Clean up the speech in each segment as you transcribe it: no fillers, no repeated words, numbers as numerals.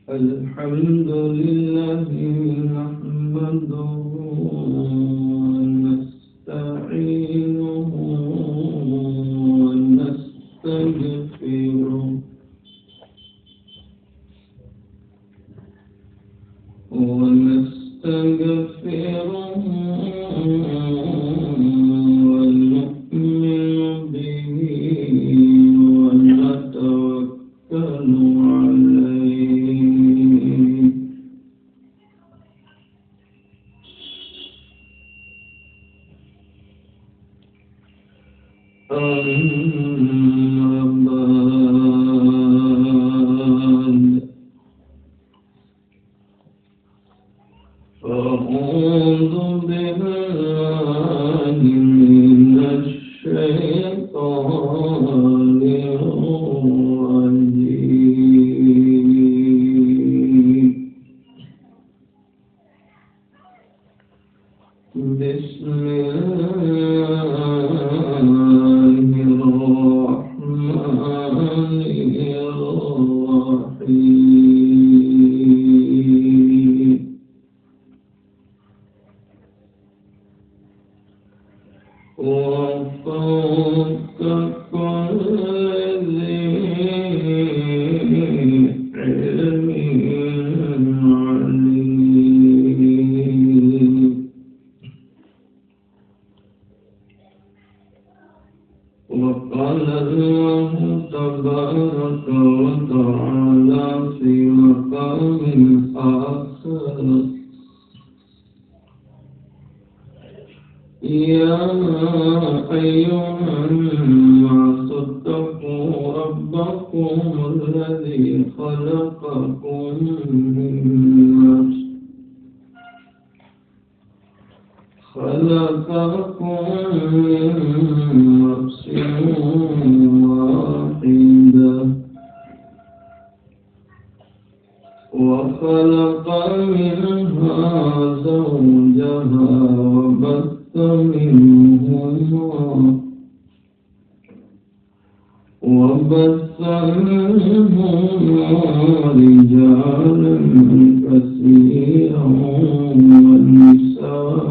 الحمد لله نحمده ونستعينه ونستغفره ونؤمن به ونتوكل عليه أما بعد فأعوذ بالله من الشيطان الرجيم بسم الله الرحمن الرحيم وفوق كل ذي علم عليم وقال الله تبارك وتعالى في مقام آخر يا أيها الناس اتقوا ربكم الذي خلقكم من نفس واحدة وخلق منها زوجها وبث منهما رجالا كثيرا ونساء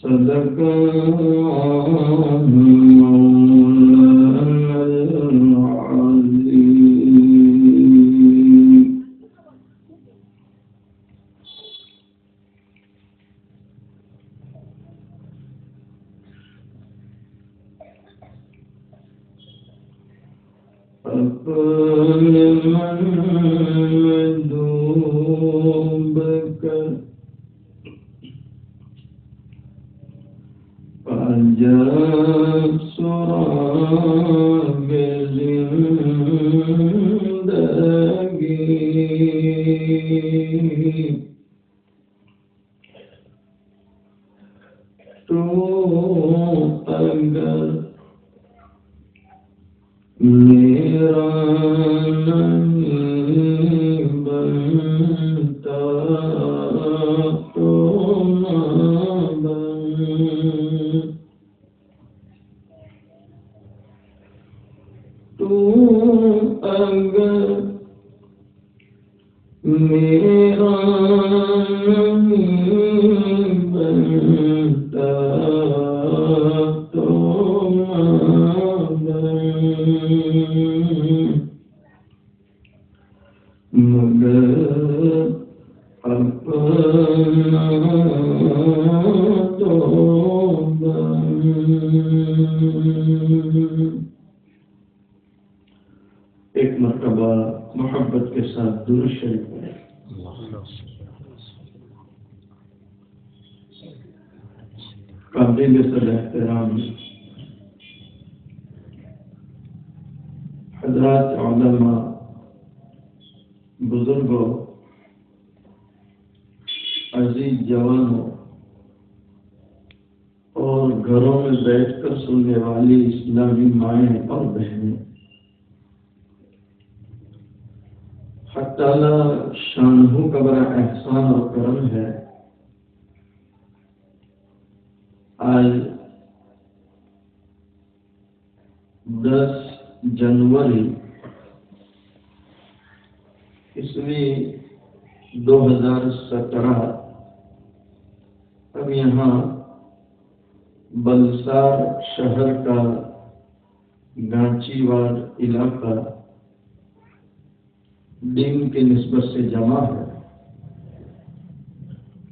صدق الله مولانا العظيم. أقول من مدوبك فجاء سراب زندگی تو اگر میرا نہیں بنتا تو نہ بن تو اگر میرا نہیں بنتا تو نہ مگر اپنا تو بن. ایک مرتبہ محبت کے ساتھ درود شریف پڑھیں. قابل صدر احترام حضرات علماء، بزرگوں، عزیز جوانوں اور گھروں میں بیٹھ کر سننے والی اسلامی مائیں اور بہنیں، حق تعالی شانہ کا بڑا احسان اور کرم موسم ہے. آج 10 جنوری عیسوی 2017. اب یہاں بلسار شہر کا گانچی واد علاقہ دین کی نسبت سے جمع ہے.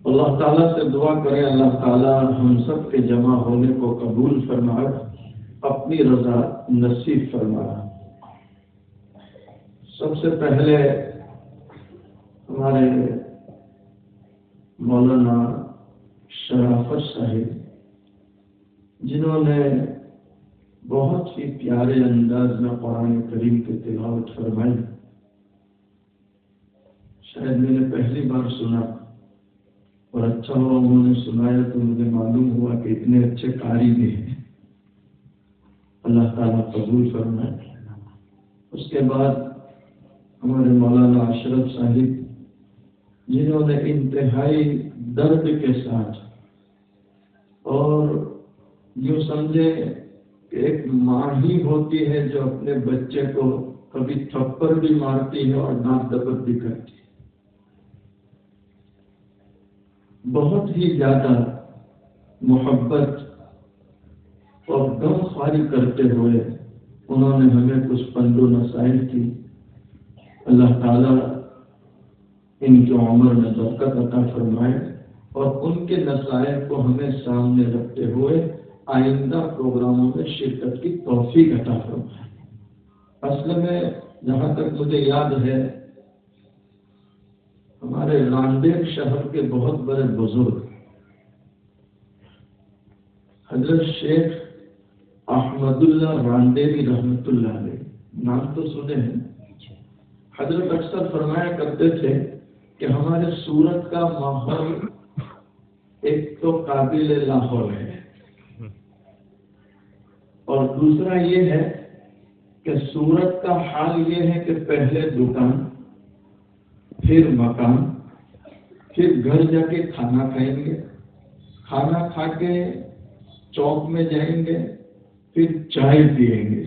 اللہ تعالیٰ سے دعا کریں اللہ تعالیٰ ہم سب کے جمع ہونے کو قبول فرمائے، اپنی رضا نصیب فرمائے. سب سے پہلے ہمارے مولانا شرافت صاحب جنہوں نے بہت ہی پیارے انداز میں قرآن کریم کی تلاوت فرمائی. شاید میں نے پہلی بار سنا اور اچھا ہوا انہوں نے سنایا تو مجھے معلوم ہوا کہ اتنے اچھے قاری بھی ہیں. اللہ تعالیٰ قبول فرمائے. اس کے بعد ہمارے مولانا اشرف صاحب جنہوں نے انتہائی درد کے ساتھ اور یوں سمجھے کہ ایک ماں ہی ہوتی ہے جو اپنے بچے کو کبھی تھپڑ بھی مارتی ہے اور ناک دبت بھی کرتی ہے، بہت ہی زیادہ محبت اور غم خواری کرتے ہوئے انہوں نے ہمیں کچھ پند و نصائح کی. اللہ تعالیٰ ان کی عمر میں برکت عطا فرمائے اور ان کے نصائح کو ہمیں سامنے رکھتے ہوئے آئندہ پروگراموں میں شرکت کی توفیق عطا فرمائے. اصل میں جہاں تک مجھے یاد ہے ہمارے راندیر شہر کے بہت بڑے بزرگ حضرت شیخ احمد اللہ راندیوی رحمۃ اللہ علیہ، نام تو سنے ہیں. حضرت اکثر فرمایا کرتے تھے کہ ہمارے سورت کا ماحول ایک تو قابل لاہور ہے اور دوسرا یہ ہے کہ سورت کا حال یہ ہے کہ پہلے دکان، پھر مکان، پھر گھر جا کے کھانا کھائیں گے، کھانا کھا کے چوک میں جائیں گے، پھر چائے پیئیں گے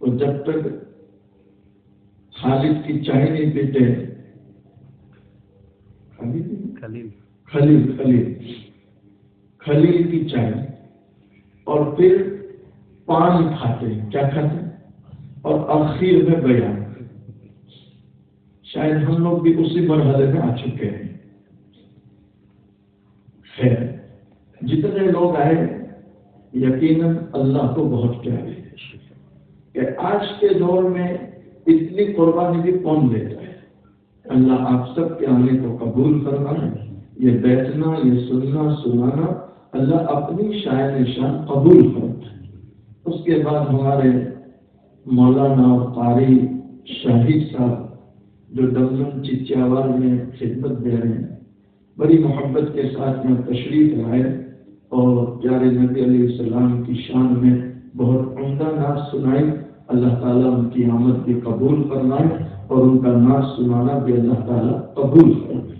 اور جب تک خالد کی چائے نہیں پیتے خلیل کی چائے، اور پھر پان کھاتے ہیں. کیا کھاتے ہیں؟ اور اخیر میں بیان. شاید ہم لوگ بھی اسی مرحلے میں آ چکے ہیں. خیر، جتنے لوگ آئے یقیناً اللہ کو بہت پیارے کہ آج کے دور میں اتنی قربانی بھی کون دیتا ہے. اللہ آپ سب کے آنے کو قبول فرمائے. یہ بیٹھنا، یہ سننا سنانا اللہ اپنی شاعر شان قبول فرمائے. اس کے بعد ہمارے مولانا اور قاری شاہد صاحب جو دمن چچیاوار میں خدمت دے رہے ہیں، بڑی محبت کے ساتھ میں تشریف لائے اور پیارے نبی علیہ السلام کی شان میں بہت عمدہ نعت سنائی. اللہ تعالیٰ ان کی آمد بھی قبول فرمائے اور ان کا نعت سنانا بھی اللہ تعالیٰ قبول فرمائے.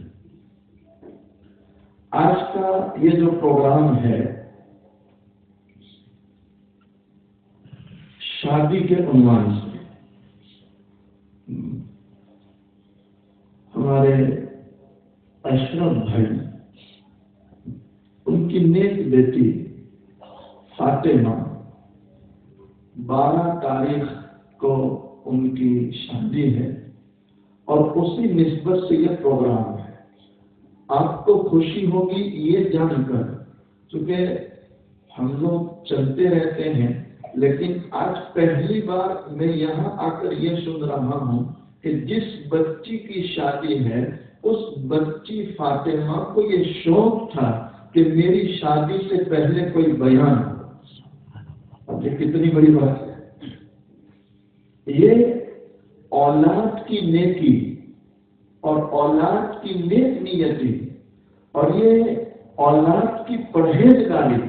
آج کا یہ جو پروگرام ہے شادی کے عنوان سے، ہمارے اشرف بھائی ان کی نیک بیٹی فاطمہ 12 تاریخ کو ان کی شادی ہے اور اسی نسبت سے یہ پروگرام ہے. آپ کو خوشی ہوگی یہ جان کر، چونکہ ہم لوگ چلتے رہتے ہیں لیکن آج پہلی بار میں یہاں آ کر یہ سن رہا ہوں کہ جس بچی کی شادی ہے اس بچی فاطمہ کو یہ شوق تھا کہ میری شادی سے پہلے کوئی بیان ہو. اب یہ کتنی بڑی بات ہے. یہ اولاد کی نیکی اور اولاد کی نیک نیتی اور یہ اولاد کی پرہیزگاری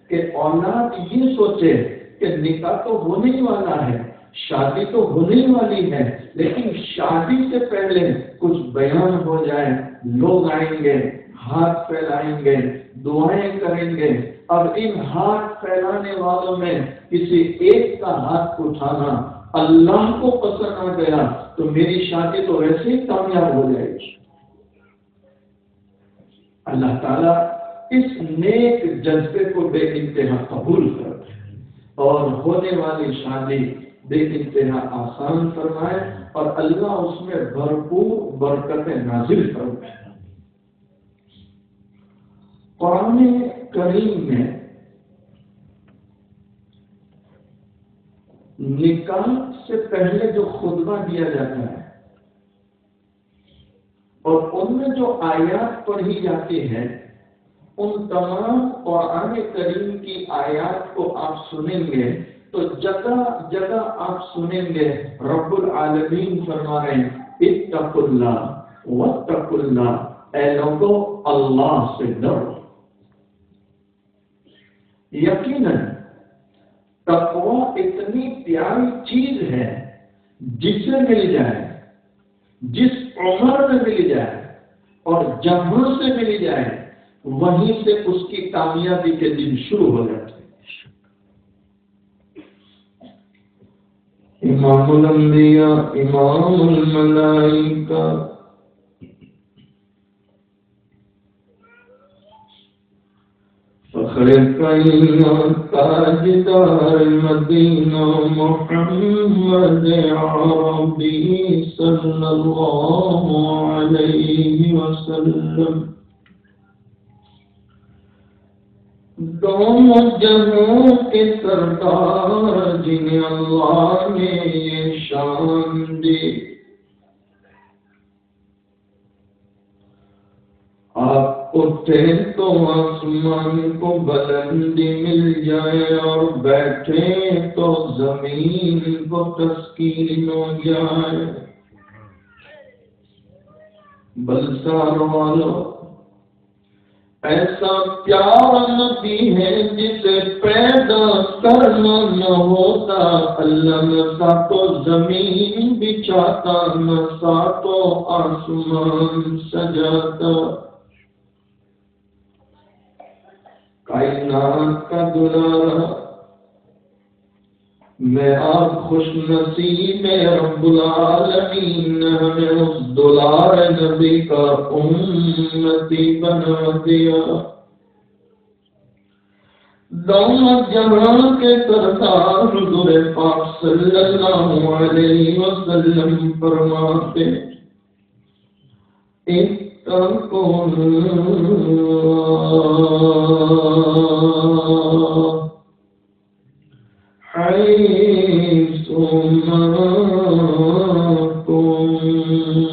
کہ اولاد یہ سوچے کہ نکاح تو ہونے ہی والا ہے، شادی تو ہونے ہی والی ہے، لیکن شادی سے پہلے کچھ بیان ہو جائے، لوگ آئیں گے، ہاتھ پھیلائیں گے، دعائیں کریں گے. اب ان ہاتھ پھیلانے والوں میں کسی ایک کا ہاتھ اٹھانا اللہ کو پسند آ گیا تو میری شادی تو ویسے ہی کامیاب ہو جائے گی. اللہ تعالیٰ اس نیک جذبے کو بے انتہا قبول کرتے ہیں اور ہونے والی شادی بے انتہا آسان فرمائے اور اللہ اس میں بھرپور برکتیں نازل فرمائے. قرآن کریم میں نکاح سے پہلے جو خطبہ دیا جاتا ہے اور ان میں جو آیات پڑھی جاتی ہیں ان تمام قرآن کریم کی آیات کو آپ سنیں گے تو جگہ جگہ آپ سنیں گے رب العالمین فرما رہے ہیں اتقوا اللہ واتقوا اللہ، اے لوگوں اللہ سے ڈرو. یقیناً تقوی اتنی پیاری چیز ہے جسے مل جائے، جس عمر میں مل جائے اور جہاں سے مل جائے وہیں سے اس کی کامیابی کے دن شروع ہو جاتے ہیں. امام الانبیاء امام الملائکہ فخر کائنات تاجدار مدینہ محمد عربی صلی اللہ علیہ وسلم، دونوں جہوں کے سردار جنہیں اللہ نے یہ شان دی. آپ اٹھے تو آسمان کو بلندی مل جائے اور بیٹھے تو زمین کو تسکین ہو جائے. بلسار والوں، ایسا پیارا نبی ہے جسے پیدا کرنا نہ ہوتا اللہ نہ ساتوں زمین بچھاتا نہ ساتوں آسمان سجاتا. کائنات کا دلارا میں آپ خوش نصیب رب العالمین نے ہمیں اس دلار نبی کا امتی بنا دیا. دونوں جہاں کے سردار حضور پاک صلی اللہ علیہ وسلم فرماتے اتقوا حيث ما كنت.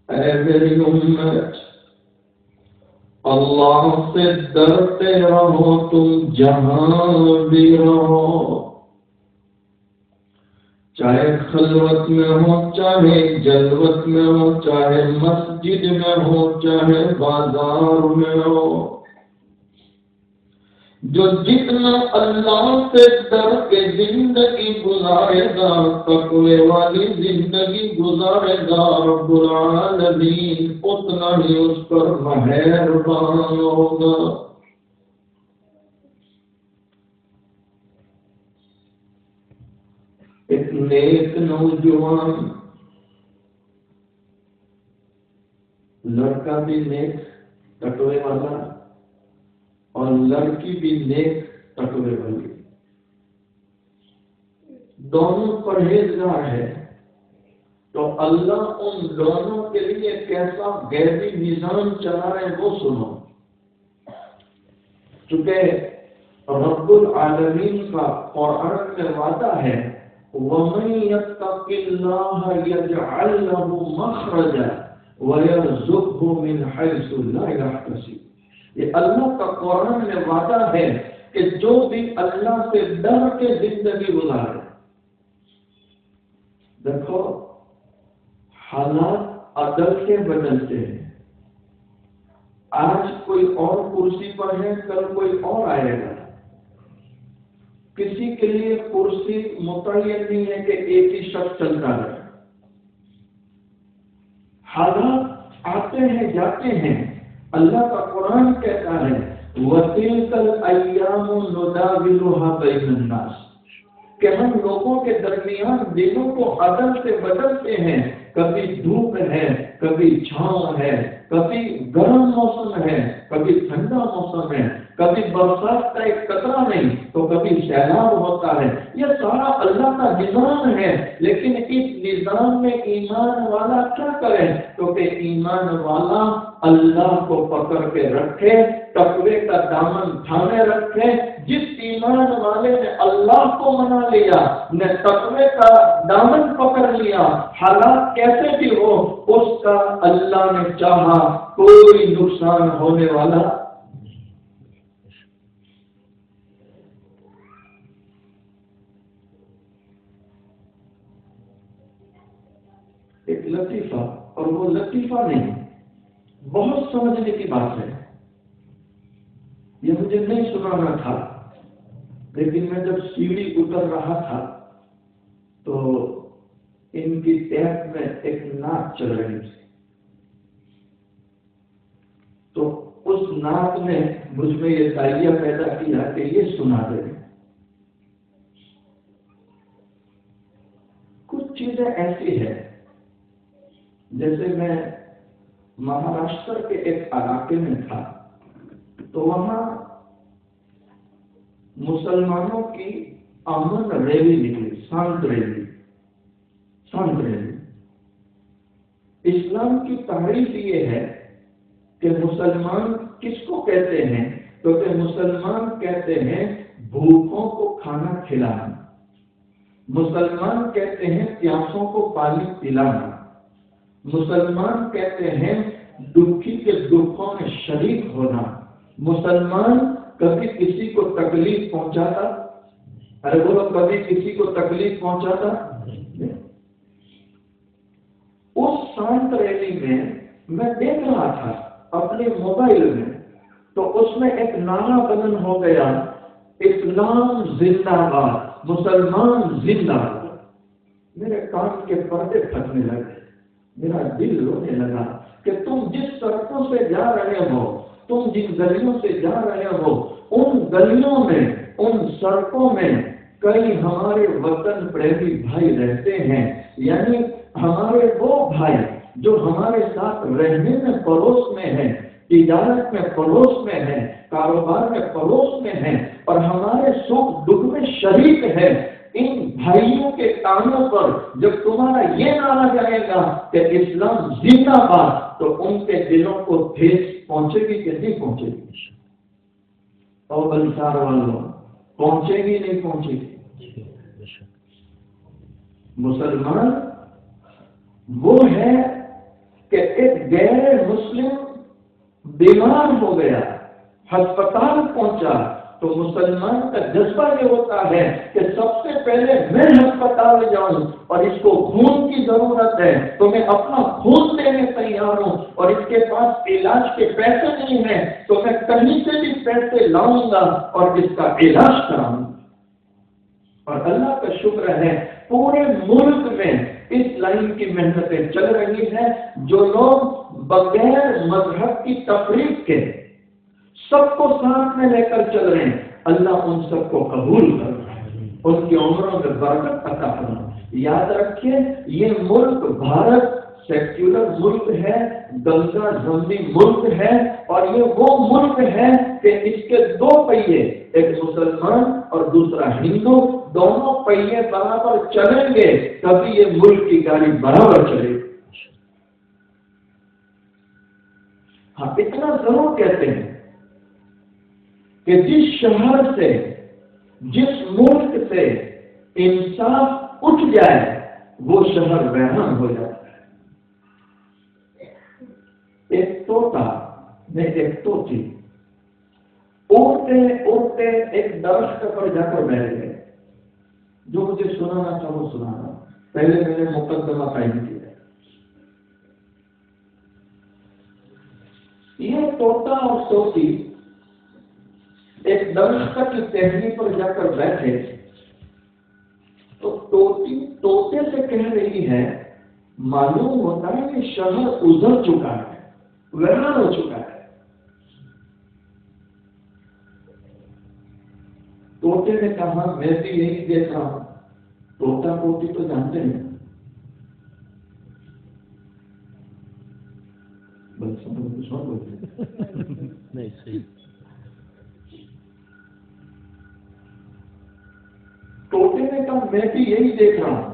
اے میری امت، اللہ سے ڈرتے رہو تم جہاں بھی رہو، چاہے خلوت میں ہو، چاہے جلوت میں ہو، چاہے مسجد میں ہو، چاہے بازار میں ہو. جو جتنا اللہ سے ڈر کے زندگی گزارے گا، تقوی والی زندگی گزارے گا، رب العالمین اتنا ہی اس پر مہربان ہوگا. ایک نیک نوجوان، لڑکا بھی نیک تقوی والا اور لڑکی بھی نیک تقوی والی، دونوں پرہیزگار ہے، تو اللہ ان دونوں کے لیے کیسا غیبی نظام چلا رہے وہ سنو. چونکہ رب العالمین کا قرآن میں وعدہ ہے وَمَن يَتَّقِ اللَّهَ يَجْعَل لَّهُ مَخْرَجًا وَيَرْزُقْهُ مِنْ حَيْثُ لَا يَحْتَسِبُ. یہ اللہ کا قرآن میں وعدہ ہے کہ جو بھی اللہ سے ڈر کے زندگی گزارے. دیکھو حالات عدل کے بدلتے ہیں، آج کوئی اور کرسی پر ہے، کل کوئی اور آئے گا. کسی کے لیے کرسی متعین نہیں ہے کہ ایک ہی شخص چلتا رہے. حالات آتے ہیں جاتے ہیں. اللہ کا قرآن کہتا ہے وَتِلْكَ الْأَيَّامُ نُدَاوِلُهَا بَيْنَ النَّاسِ کہ ہم لوگوں کے درمیان دنوں کو عدل سے بدلتے ہیں. کبھی دھوپ ہے، کبھی چھاؤں ہے، کبھی گرم موسم ہے، کبھی ٹھنڈا موسم ہے، کبھی برسات کا ایک قطرہ نہیں تو کبھی سیلاب ہوتا ہے. یہ سارا اللہ کا نظام ہے. لیکن اس نظام میں ایمان والا کیا کرے؟ کیونکہ ایمان والا اللہ کو پکڑ کے رکھے، تقوی کا دامن تھامے رکھے. جس ایمان والے نے اللہ کو منا لیا، نے تقوی کا دامن پکڑ لیا، حالات کیسے بھی ہو اس کا اللہ نے چاہا کوئی نقصان ہونے والا. ایک لطیفہ، اور وہ لطیفہ نہیں، بہت سمجھنے کی بات ہے. یہ مجھے نہیں سنانا تھا، لیکن میں جب سیڑھی اتر رہا تھا تو ان کی ٹیپ میں ایک نعت چل رہی تھی. تو اس نعت نے مجھ میں یہ دائیا پیدا کیا کہ یہ سنا دے. کچھ چیزیں ایسی ہیں، جیسے میں مہاراشٹر کے ایک علاقے میں تھا تو وہاں مسلمانوں کی امن ریلی نکلی، شانت ریلی. اسلام کی تعریف یہ ہے کہ مسلمان کس کو کہتے ہیں؟ تو کہ مسلمان کہتے ہیں بھوکوں کو کھانا کھلانا، مسلمان کہتے ہیں پیاسوں کو پانی پلانا، مسلمان کہتے ہیں دکھی کے دکھوں میں شریک ہونا. مسلمان کبھی کسی کو تکلیف پہنچاتا؟ ارے بولو، کبھی کسی کو تکلیف پہنچاتا؟ اس شانت ریلی میں دیکھ رہا تھا اپنے موبائل میں، تو اس میں ایک نعرہ بلند ہو گیا، اسلام زندہ باد، مسلمان زندہ باد. میرے کان کے پردے پھٹنے لگے، میرا دل رونے لگا کہ تم جس سڑکوں سے جا رہے ہو، تم جن گلیوں سے جا رہے ہو، ان گلیوں میں، ان سڑکوں میں کئی ہمارے وطن پریمی بھائی رہتے ہیں. یعنی ہمارے وہ بھائی جو ہمارے ساتھ رہنے میں پڑوس میں ہیں، تجارت میں پڑوس میں ہیں، کاروبار میں پڑوس میں ہیں، اور ہمارے سکھ دکھ میں شریک ہے. ان بھائیوں کے کانوں پر جب تمہارا یہ نعرہ جائے گا کہ اسلام زندہ باد، تو ان کے دلوں کو ٹھیس پہنچے گی کہ نہیں پہنچے گی؟ اور بلسار والوں پہنچے گی نہیں پہنچے گی؟ مسلمان وہ ہے کہ ایک غیر مسلم بیمار ہو گیا، ہسپتال پہنچا، تو مسلمان کا جذبہ یہ ہوتا ہے کہ سب سے پہلے میں ہسپتال جاؤں، اور اس کو خون کی ضرورت ہے تو میں اپنا خون دینے تیار ہوں، اور اس کے پاس علاج کے پیسے نہیں ہیں تو میں کہیں سے بھی پیسے لاؤں گا اور اس کا علاج کراؤں گا. اور اللہ کا شکر ہے پورے ملک میں اس لائن کی محنتیں چل رہی ہیں. جو لوگ بغیر مذہب کی تفریق کے سب کو ساتھ میں لے کر چل رہے ہیں، اللہ ان سب کو قبول کر رہا ہے، ان کی عمروں میں برکت عطا فرما. یاد رکھیے یہ ملک بھارت سیکولر ملک ہے، گنگا زمبی ملک ہے، اور یہ وہ ملک ہے کہ اس کے دو پہیے، ایک مسلمان اور دوسرا ہندو، دونوں پہیے برابر چلیں گے تبھی یہ ملک کی گاڑی برابر چلے گی. ہاں اتنا ضرور کہتے ہیں کہ جس شہر سے، جس ملک سے انصاف اٹھ جائے وہ شہر ویران ہو جاتا ہے. ایک طوطا نے ایک طوطی اڑتے اڑتے ایک درخت پر جا کر بیٹھ گئے. جو مجھے سنانا تھا وہ سنانا، پہلے میں نے مقدمہ قائم کیا. یہ طوطا اور طوطی ایک درخت کی ٹہنی پر جا کر بیٹھے تو طوطے سے کہہ رہی ہے، معلوم ہوتا ہے کہ شہر ادھر چکا ہے، ویران ہو چکا ہے۔ طوطے نے کہا میں بھی یہی دیکھ رہا ہوں۔ طوطا طوطی تو جانتے ہیں، نہیں صحیح۔ طوطے نے کہا میں بھی یہی دیکھ رہا ہوں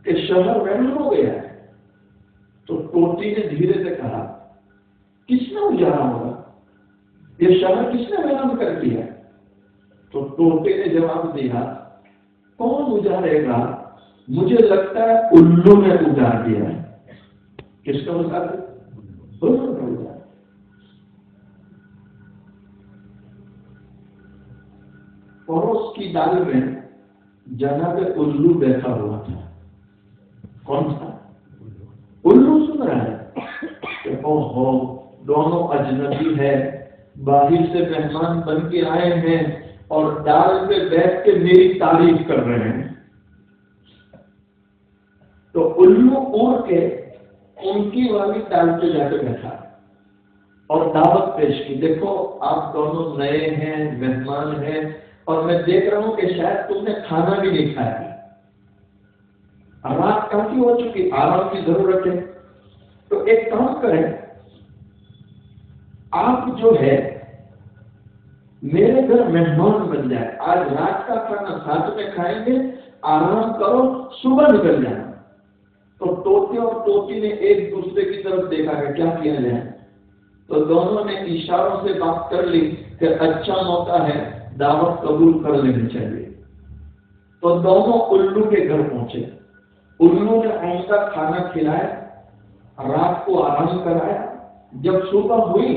کہ شہر ویران ہو گیا ہے۔ تو طوطی نے دھیرے سے کہا کس نے اجاڑا ہوگا، یہ شہر کس نے ویران کر دیا؟ تو طوطے نے جواب دیا کون اجاڑے گا، مجھے لگتا ہے الو نے اجاڑ دیا ہے۔ کس کا اجاڑ دیا؟ الو نے اجاڑ۔ پڑوس کی ڈال میں جناب الو بیٹھا ہوا تھا۔ کون تھا؟ الو سن رہا ہے کہ اوہو دونوں اجنبی ہے، باہر سے مہمان بن کے آئے ہیں اور ڈال پہ بیٹھ کے میری تعریف کر رہے ہیں۔ تو الو اڑ کے ان کی والی ڈال پہ جا کے بیٹھا اور دعوت پیش کی، دیکھو آپ دونوں نئے ہیں، مہمان ہیں، اور میں دیکھ رہا ہوں کہ شاید تم نے کھانا بھی نہیں کھایا، رات کافی ہو چکی، آرام کی ضرورت ہے، تو ایک کام کریں، آپ جو ہے میرے گھر مہمان بن جائے، آج رات کا کھانا ساتھ میں کھائیں گے، آرام کرو، صبح نکل جانا۔ تو طوطے اور طوطی نے ایک دوسرے کی طرف دیکھا کہ کیا کیا جائے، تو دونوں نے اشاروں سے بات کر لی کہ اچھا موقع ہے، دعوت قبول کر لینی چاہیے۔ تو دونوں الو کے گھر پہنچے، الو نے عمدہ کھانا کھلایا، رات کو آرام کرایا۔ جب صبح ہوئی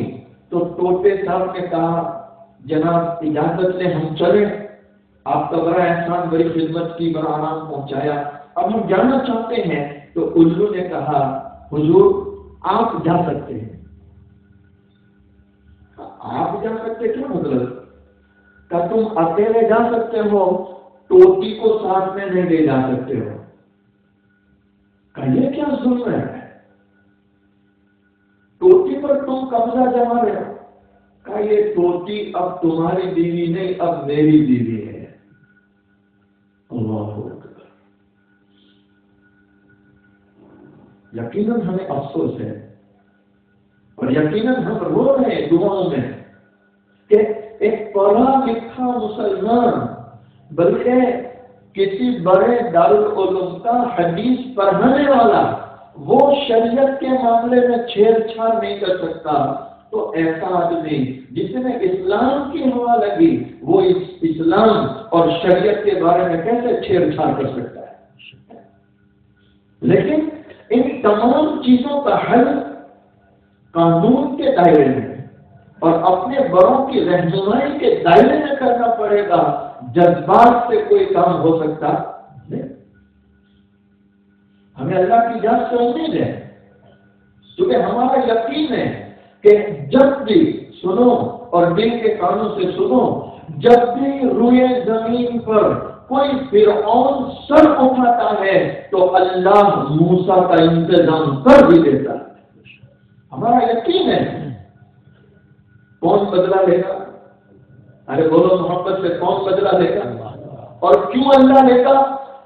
تو طوطے صاحب نے کہا جناب اجازت لیں ہم چلیں، آپ کا بڑا احسان، بڑی خدمت کی، بڑا آرام پہنچایا، اب ہم جانا چاہتے ہیں۔ تو الو نے کہا حضور آپ جا سکتے ہیں۔ آپ جا سکتے کیا مطلب؟ کہ تم اکیلے جا سکتے ہو، طوطی کو ساتھ میں نہیں لے جا سکتے ہو؟ کہ یہ کیا ظلم ہے، طوطی پر تم قبضہ جما رہے ہو؟ کہ یہ طوطی اب تمہاری بیوی نہیں، اب میری بیوی ہے۔ اللہ اکبر۔ یقیناً ہمیں افسوس ہے اور یقیناً ہم رو رہے ہیں دعاؤں میں کہ ایک پڑھا لکھا مسلمان، بلکہ کسی بڑے دارالعلوم کا حدیث پڑھانے والا، وہ شریعت کے معاملے میں چھیڑ چھاڑ نہیں کر سکتا، تو ایسا آدمی جس نے اسلام کی ہوا لگی، وہ اسلام اور شریعت کے بارے میں کیسے چھیڑ چھاڑ کر سکتا ہے؟ لیکن ان تمام چیزوں کا حل قانون کے دائرے میں اور اپنے بڑوں کی رہنمائی کے دائرے میں کرنا پڑے گا، جذبات سے کوئی کام ہو سکتا نہیں۔ ہمیں اللہ کی اجازت سے امید ہے، کیونکہ ہمارا یقین ہے کہ جب بھی سنو اور دل کے کانوں سے سنو، جب بھی روئے زمین پر کوئی فرعون سر اٹھاتا ہے تو اللہ موسیٰ کا انتظام کر بھی دیتا ہے۔ ہمارا یقین ہے۔ کون بدلہ لے گا؟ ارے بولو محبت سے، کون بدلہ لے گا؟ اور کیوں اللہ لے گا؟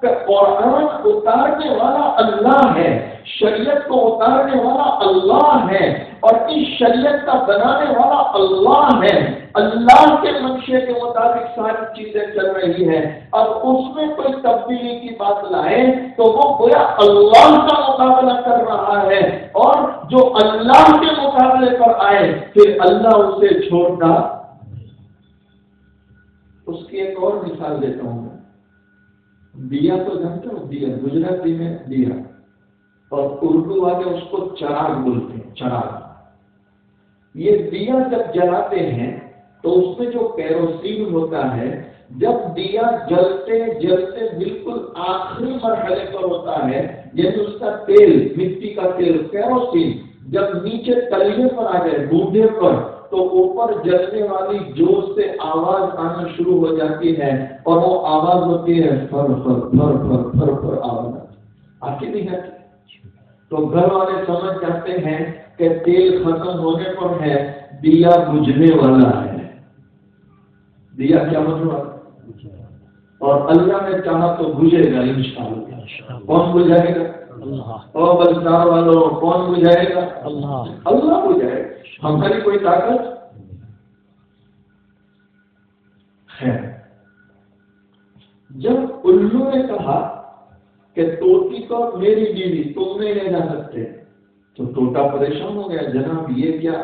کہ قرآن اتارنے والا اللہ ہے، شریعت کو اتارنے والا اللہ ہے، اور اس شریعت کا بنانے والا اللہ ہے۔ اللہ کے منشے کے مطابق ساری چیزیں چل رہی ہیں، اب اس میں کوئی تبدیلی کی بات لائے تو وہ گویا اللہ کا مقابلہ کر رہا ہے، اور جو اللہ کے مقابلے پر آئے پھر اللہ اسے چھوڑتا۔ اس کی ایک اور مثال دیتا ہوں میں، دیا تو جانتے ہو، دیا گجراتی میں دیا، اور اردو والے اس کو چراغ بولتے ہیں، چراغ۔ یہ دیا جب جلاتے ہیں تو اس میں جو کیروسین ہوتا ہے، جب دیا جلتے جلتے بالکل آخری مرحلے پر ہوتا ہے، یعنی اس کا تیل، مٹی کا تیل، کیروسین جب نیچے تلیے پر آ جائے، بوندھے پر، تو اوپر جلنے والی جوش سے آواز آنا شروع ہو جاتی ہے اور وہ آواز ہوتی ہے فر فر فر فر فر فر آواز آتی نہیں آتی. تو گھر والے سمجھ جاتے ہیں کہ تیل ختم ہونے پر ہے، دیا بجھنے والا ہے. دیا کیا بجھنے والا؟ اور اللہ نے چاہا تو بجھے گا انشاءاللہ. کون بجھائے گا؟ اور بلدار والوں کون بجھائے گا؟ اللہ بجھائے گا. ہماری کوئی طاقت ہے. جب الو نے کہا کہ طوطی کو میری بیوی تم نہیں لے جا سکتے، تو طوطا پریشان ہو گیا. جناب یہ کیا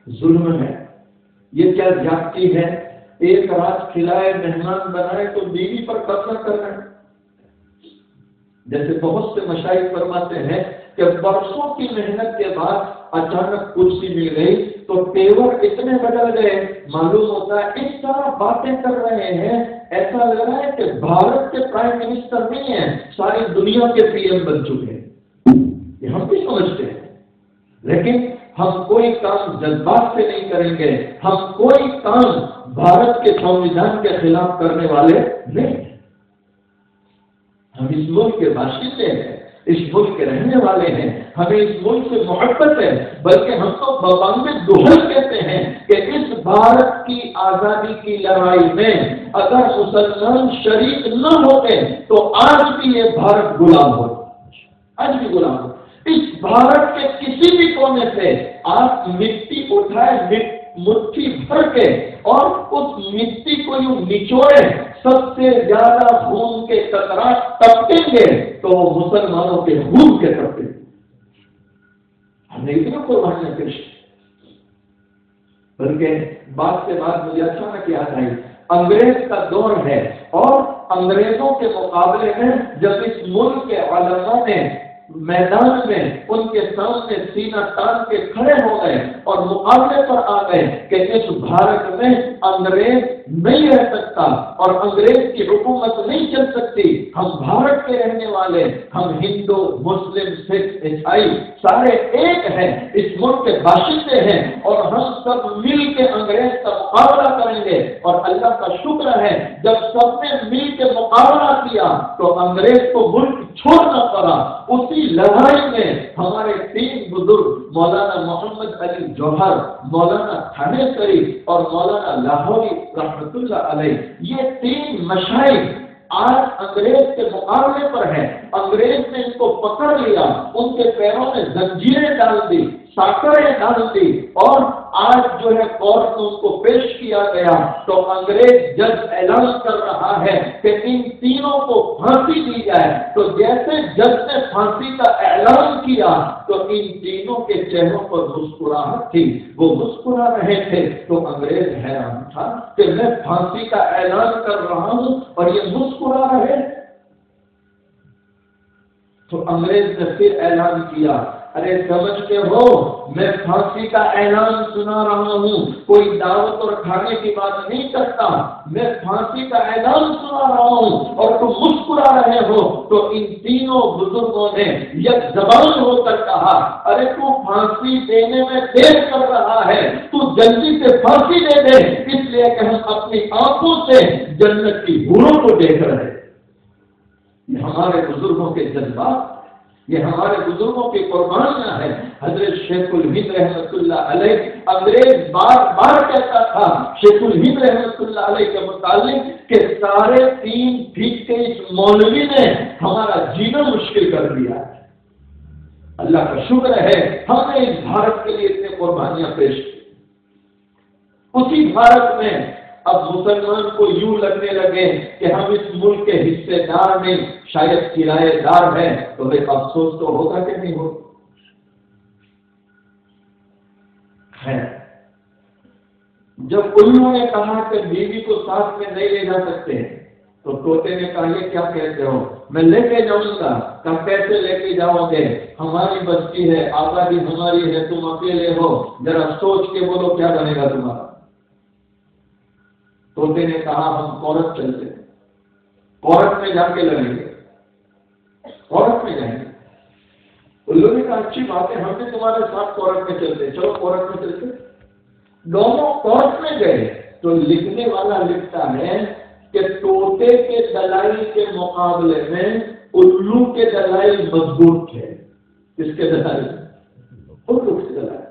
ظلم ہے، یہ کیا زیادتی ہے، ایک رات کھلائے مہمان بنائے تو بیوی پر قبضہ کر رہے ہیں. جیسے بہت سے مشائخ فرماتے ہیں کہ برسوں کی محنت کے بعد اچانک کرسی مل گئی تو تیور اتنے بدل گئے، معلوم ہوتا ہے اس طرح باتیں کر رہے ہیں ایسا لگ رہا ہے کہ بھارت کے پرائم منسٹر نہیں ہیں، ساری دنیا کے پی ایم بن چکے ہیں. یہ ہم بھی سمجھتے ہیں، لیکن ہم کوئی کام جذبات سے نہیں کریں گے، ہم کوئی کام بھارت کے سنویدھان کے خلاف کرنے والے نہیں. ہم اس ملک کے باشندے ہیں، اس ملک کے رہنے والے ہیں، ہمیں اس ملک سے محبت ہے. بلکہ ہم تو بابانگ دوہل کہتے ہیں کہ اس بھارت کی آزادی کی لڑائی میں اگر مسلمان شریک نہ ہوتے تو آج بھی یہ بھارت غلام ہو، آج بھی غلام ہو. اس بھارت کے کسی بھی کونے سے آپ مٹی اٹھائے مٹھی بھر کے اور اس مٹی کو یوں نچوڑے، سب سے زیادہ خون کے قطرات ٹپکیں گے تو وہ مسلمانوں کے خون کے ٹپکیں. ہم نے اتنا قربانیاں پیش کی. بلکہ بات سے بات مجھے اچانک یاد آئی، انگریز کا دور ہے اور انگریزوں کے مقابلے میں جب اس ملک کے علماء نے میدان میں ان کے سامنے سینہ تان کے کھڑے ہو گئے اور مقابلے پر آ گئے کہ اس بھارت میں انگریز نہیں رہ سکتا اور انگریز کی حکومت نہیں چل سکتی، ہم بھارت کے رہنے والے، ہم ہندو مسلم سکھ عیسائی سارے ایک ہیں، اس ملک کے باشندے ہیں اور ہم سب مل کے انگریز کا مقابلہ کریں گے. اور اللہ کا شکر ہے جب سب نے مل کے مقابلہ کیا تو انگریز کو ملک چھوڑنا پڑا. اسی لڑائی میں ہمارے تین بزرگ مولانا محمد علی جوہر، مولانا تھانیسری اور مولانا لاہوری رحمت اللہ علیہ، یہ تین مشائخ آج انگریز کے مقابلے پر ہے. انگریز نے ان کو پکڑ لیا، ان کے پیروں میں زنجیریں ڈال دی، ساکریں ڈال دی اور آج جو ہے کورٹ میں ان کو پیش کیا گیا تو انگریز جج اعلان کر رہا ہے کہ ان تینوں کو پھانسی دی جائے. تو جیسے جج نے پھانسی کا اعلان کیا تو ان تینوں کے چہروں پر مسکراہٹ تھی، وہ مسکرا رہے تھے. تو انگریز حیران تھا کہ میں پھانسی کا اعلان کر رہا ہوں اور یہ مسکرا رہے. تو انگریز نے پھر اعلان کیا، ارے سمجھتے ہو میں پھانسی کا اعلان سنا رہا ہوں، کوئی دعوت اور کھانے کی بات نہیں کرتا، میں پھانسی کا اعلان سنا رہا ہوں اور تم مسکرا رہے ہو. تو ان تینوں بزرگوں نے یک زبان ہو کر کہا، ارے تو پھانسی دینے میں دیر کر رہا ہے، تو جلدی سے پھانسی دے دے، اس لیے کہ ہم اپنی آنکھوں سے جنت کی حوروں کو دیکھ رہے ہیں. یہ ہمارے بزرگوں کے جذبات، یہ ہمارے بزرگوں کی قربانیاں ہیں. حضرت شیخ الہند رحمۃ اللہ علیہ، انگریز بار بار کہتا تھا شیخ الہند رحمۃ اللہ علیہ کے متعلق کہ 3.5 فٹ کے اس مولوی نے ہمارا جینا مشکل کر دیا. اللہ کا شکر ہے ہم نے اس بھارت کے لیے اتنے قربانیاں پیش کی. اسی بھارت میں اب مسلمان کو یوں لگنے لگے کہ ہم اس ملک کے حصے دار نہیں، شاید کرایہ دار ہیں. تو بھائی افسوس تو ہوگا کہ نہیں ہوگا. جب انہوں نے کہا کہ بیوی کو ساتھ میں نہیں لے جا سکتے تو طوطے نے کہا یہ کیا کہتے ہو، میں لے کے جاؤں گا. کہا کیسے لے کے جاؤ گے، ہماری بستی ہے، آبادی ہماری ہے، تم اکیلے ہو، ذرا سوچ کے بولو کیا بنے گا تمہارا. طوطے نے کہا ہم کورٹ چلتے ہیں، کورٹ میں جا کے لڑیں گے، کورٹ میں جائیں گے. انہوں نے کہا اچھی بات ہے، ہم بھی تمہارے ساتھ کورٹ میں چلتے، چلو کورٹ میں چلتے. دونوں کورٹ میں گئے تو لکھنے والا لکھتا ہے کہ طوطے کے دلائل کے مقابلے میں الو کے دلائل مضبوط تھے. کس کے دلائل؟ الو کے دلائل.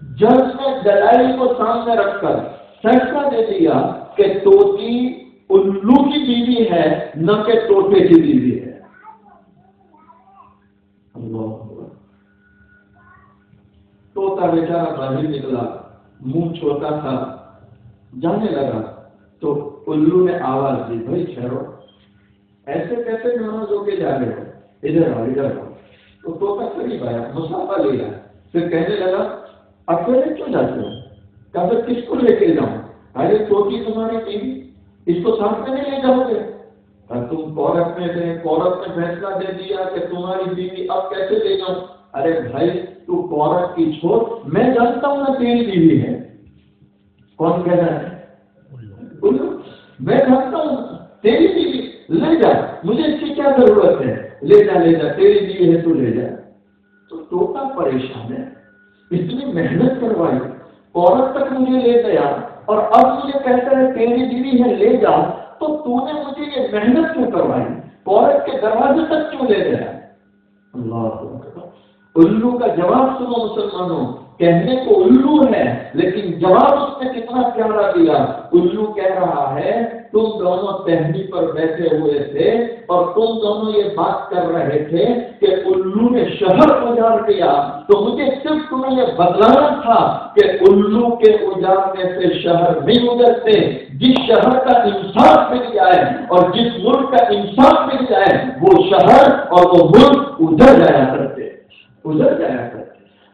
جج نے دلائل کو سامنے رکھ کر فیصلہ دے دیا کہ طوطی الو کی بیوی ہے نہ کہ طوطے کی بیوی ہے. طوطا بیچارہ باہر نکلا، منہ چھوٹا تھا، جانے لگا تو الو نے آواز دی، بھائی ٹھہرو، ایسے کیسے ناراض ہو کے جا رہے ہو، ادھر آؤ ادھر آؤ. تو طوطا قریب آیا، مسافہ لیا، پھر کہنے لگا اکیلے کیوں جاتے ہو؟ کہا پھر کس کو لے کے جاؤں؟ ارے طوطی تمہاری بیوی، اس کو ساتھ میں نہیں لے جاؤ گے؟ تم کورٹ میں تھے، کورٹ نے فیصلہ دے دیا کہ تمہاری بیوی، اب کیسے لے جاؤں؟ ارے بھائی تو کورٹ کی چھوڑ، میں جانتا ہوں نا تیری بیوی ہے. کون کہہ رہا ہے؟ میں جانتا ہوں تیری بیوی، لے جا، مجھے اس کی کیا ضرورت ہے، لے جا لے جا، تیری بیوی ہے تو لے جا. تو طوطا پریشان ہے، اتنی محنت کروائی، کورٹ تک مجھے لے گیا اور اب مجھے کہتا ہے تیری بیوی ہے لے جا. تو تو نے مجھے یہ محنت کیوں کروائی، کورٹ کے دروازے تک کیوں لے گیا؟ اللہ اکبر. الو کا جواب سنو مسلمانوں، کہنے کو الو ہے لیکن جواب اس نے کتنا پیارا دیا. الو کہہ رہا ہے تم دونوں ٹہنی پر بیٹھے ہوئے تھے اور تم دونوں یہ بات کر رہے تھے کہ الو نے شہر اجاڑ دیا، تو مجھے صرف تمہیں یہ بتلانا تھا کہ الو کے اجاڑنے سے شہر نہیں اجڑتے. جس شہر کا انصاف مل جائے اور جس ملک کا انصاف مل جائے وہ شہر اور وہ ملک اجڑ جایا کرتے.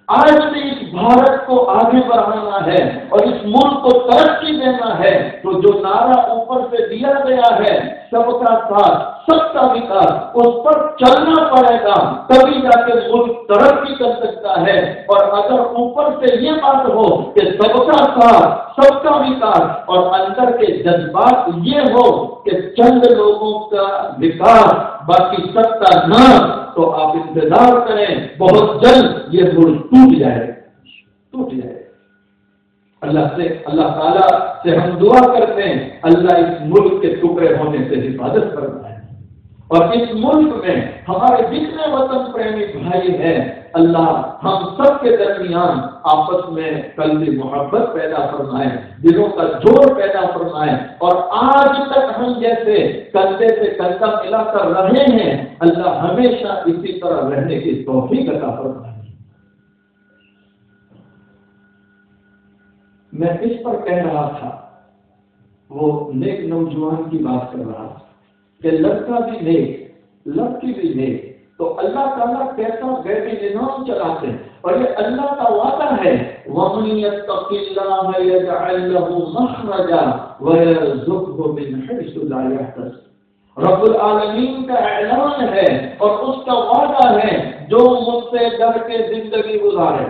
آج بھی اس بھارت کو آگے بڑھانا ہے اور اس ملک کو ترقی دینا ہے تو جو نعرہ اوپر سے دیا گیا ہے سب کا ساتھ سب کا وکاس، اس پر چلنا پڑے گا، تبھی جا کے ملک ترقی کر سکتا ہے. اور اگر اوپر سے یہ بات ہو کہ سب کا ساتھ سب کا وکاس اور اندر کے جذبات یہ ہو کہ چند لوگوں کا وکاس باقی سب کا نہ، تو آپ انتظار کریں، بہت جلد یہ ملک ٹوٹ جائے. اللہ تعالیٰ سے ہم دعا کرتے ہیں اللہ اس ملک کے ٹکڑے ہونے سے حفاظت کرتا ہے. اور اس ملک میں ہمارے جتنے وطن پریمی بھائی ہیں، اللہ ہم سب کے درمیان آپس میں قلبی محبت پیدا فرمائے، دلوں کا جوڑ پیدا فرمائے، اور آج تک ہم جیسے کندھے سے کندھا ملا کر رہے ہیں اللہ ہمیشہ اسی طرح رہنے کی توفیق عطا فرمائے. میں اس پر کہہ رہا تھا، وہ نیک نوجوان کی بات کر رہا تھا کہ لڑکا بھی نیک لڑکی بھی نیک، تو اللہ تعالیٰ کیسا غیبی نظام چلاتے ہیں. اور یہ اللہ کا وعدہ ہے وَمَن يَتَّقِ اللَّهَ يَجْعَل لَّهُ مَخْرَجًا وَيَرْزُقْهُ مِنْ حَيْثُ لَا يَحْتَسِبُ. رب العالمین کا اعلان ہے اور اس کا وعدہ ہے جو مجھ سے ڈر کے زندگی گزارے.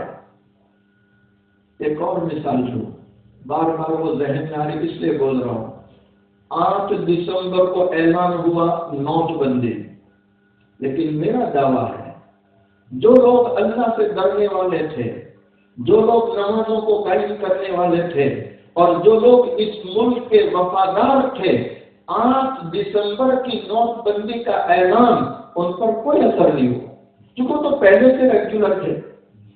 ایک اور مثال دوں، بار بار وہ ذہن میں آ رہی اس لیے بول رہا ہوں. 8 دسمبر کو اعلان ہوا نوٹ بندی، لیکن میرا دعویٰ ہے جو لوگ اللہ سے ڈرنے والے تھے، جو لوگ نمازوں کو قائم کرنے والے تھے اور جو لوگ اس ملک کے وفادار تھے، 8 دسمبر کی نوٹ بندی کا اعلان ان پر کوئی اثر نہیں ہوا، کیونکہ وہ تو پہلے سے ریگولر تھے،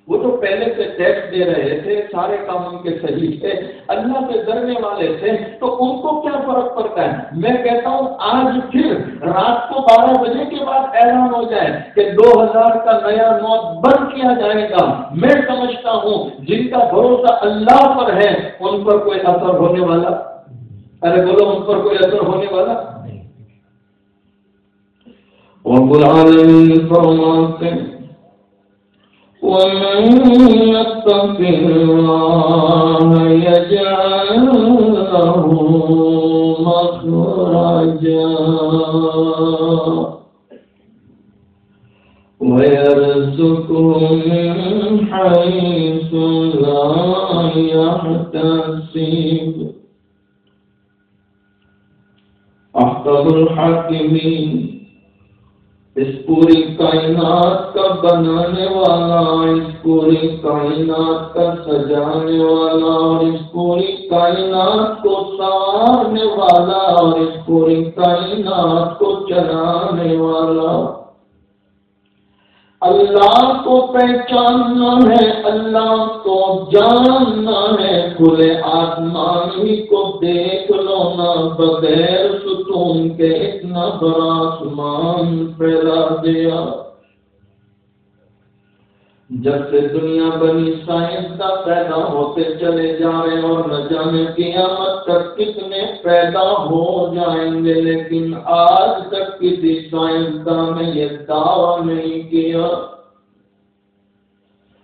وہ تو پہلے سے ٹیکس دے رہے تھے، سارے کام ان کے صحیح تھے، اللہ سے ڈرنے والے تھے، تو ان کو کیا فرق پڑتا ہے. میں کہتا ہوں آج پھر رات کو 12 بجے کے بعد اعلان ہو جائے کہ 2000 کا نیا نوٹ بند کیا جائے گا، میں سمجھتا ہوں جن کا بھروسہ اللہ پر ہے ان پر کوئی اثر ہونے والا، ارے بولو ان پر کوئی اثر ہونے والا نہیں. رب العالمین فرماتے ہیں وَمَن يَتَّقِ اللَّهَ يَجْعَل لَّهُ مَخْرَجًا وَيَرْزُقْهُ مِنْ حَيْثُ لَا يَحْتَسِبُ. أحكم الحاكمين اس پوری کائنات کا بنانے والا، اس پوری کائنات کا سجانے والا، اور اس پوری کائنات کو سنوارنے والا، اور اس پوری کائنات کو چلانے والا اللہ کو پہچاننا ہے، اللہ کو جاننا ہے۔ کھلے آسمان ہی کو دیکھ لو نا، بغیر ستون کے اتنا بڑا آسمان پھیلا دیا۔ جب سے دنیا بنی سائنسداں پیدا ہوتے چلے جا رہے، اور نہ جانے قیامت تک کتنے پیدا ہو جائیں گے، لیکن آج تک کسی سائنسداں نے یہ دعویٰ نہیں کیا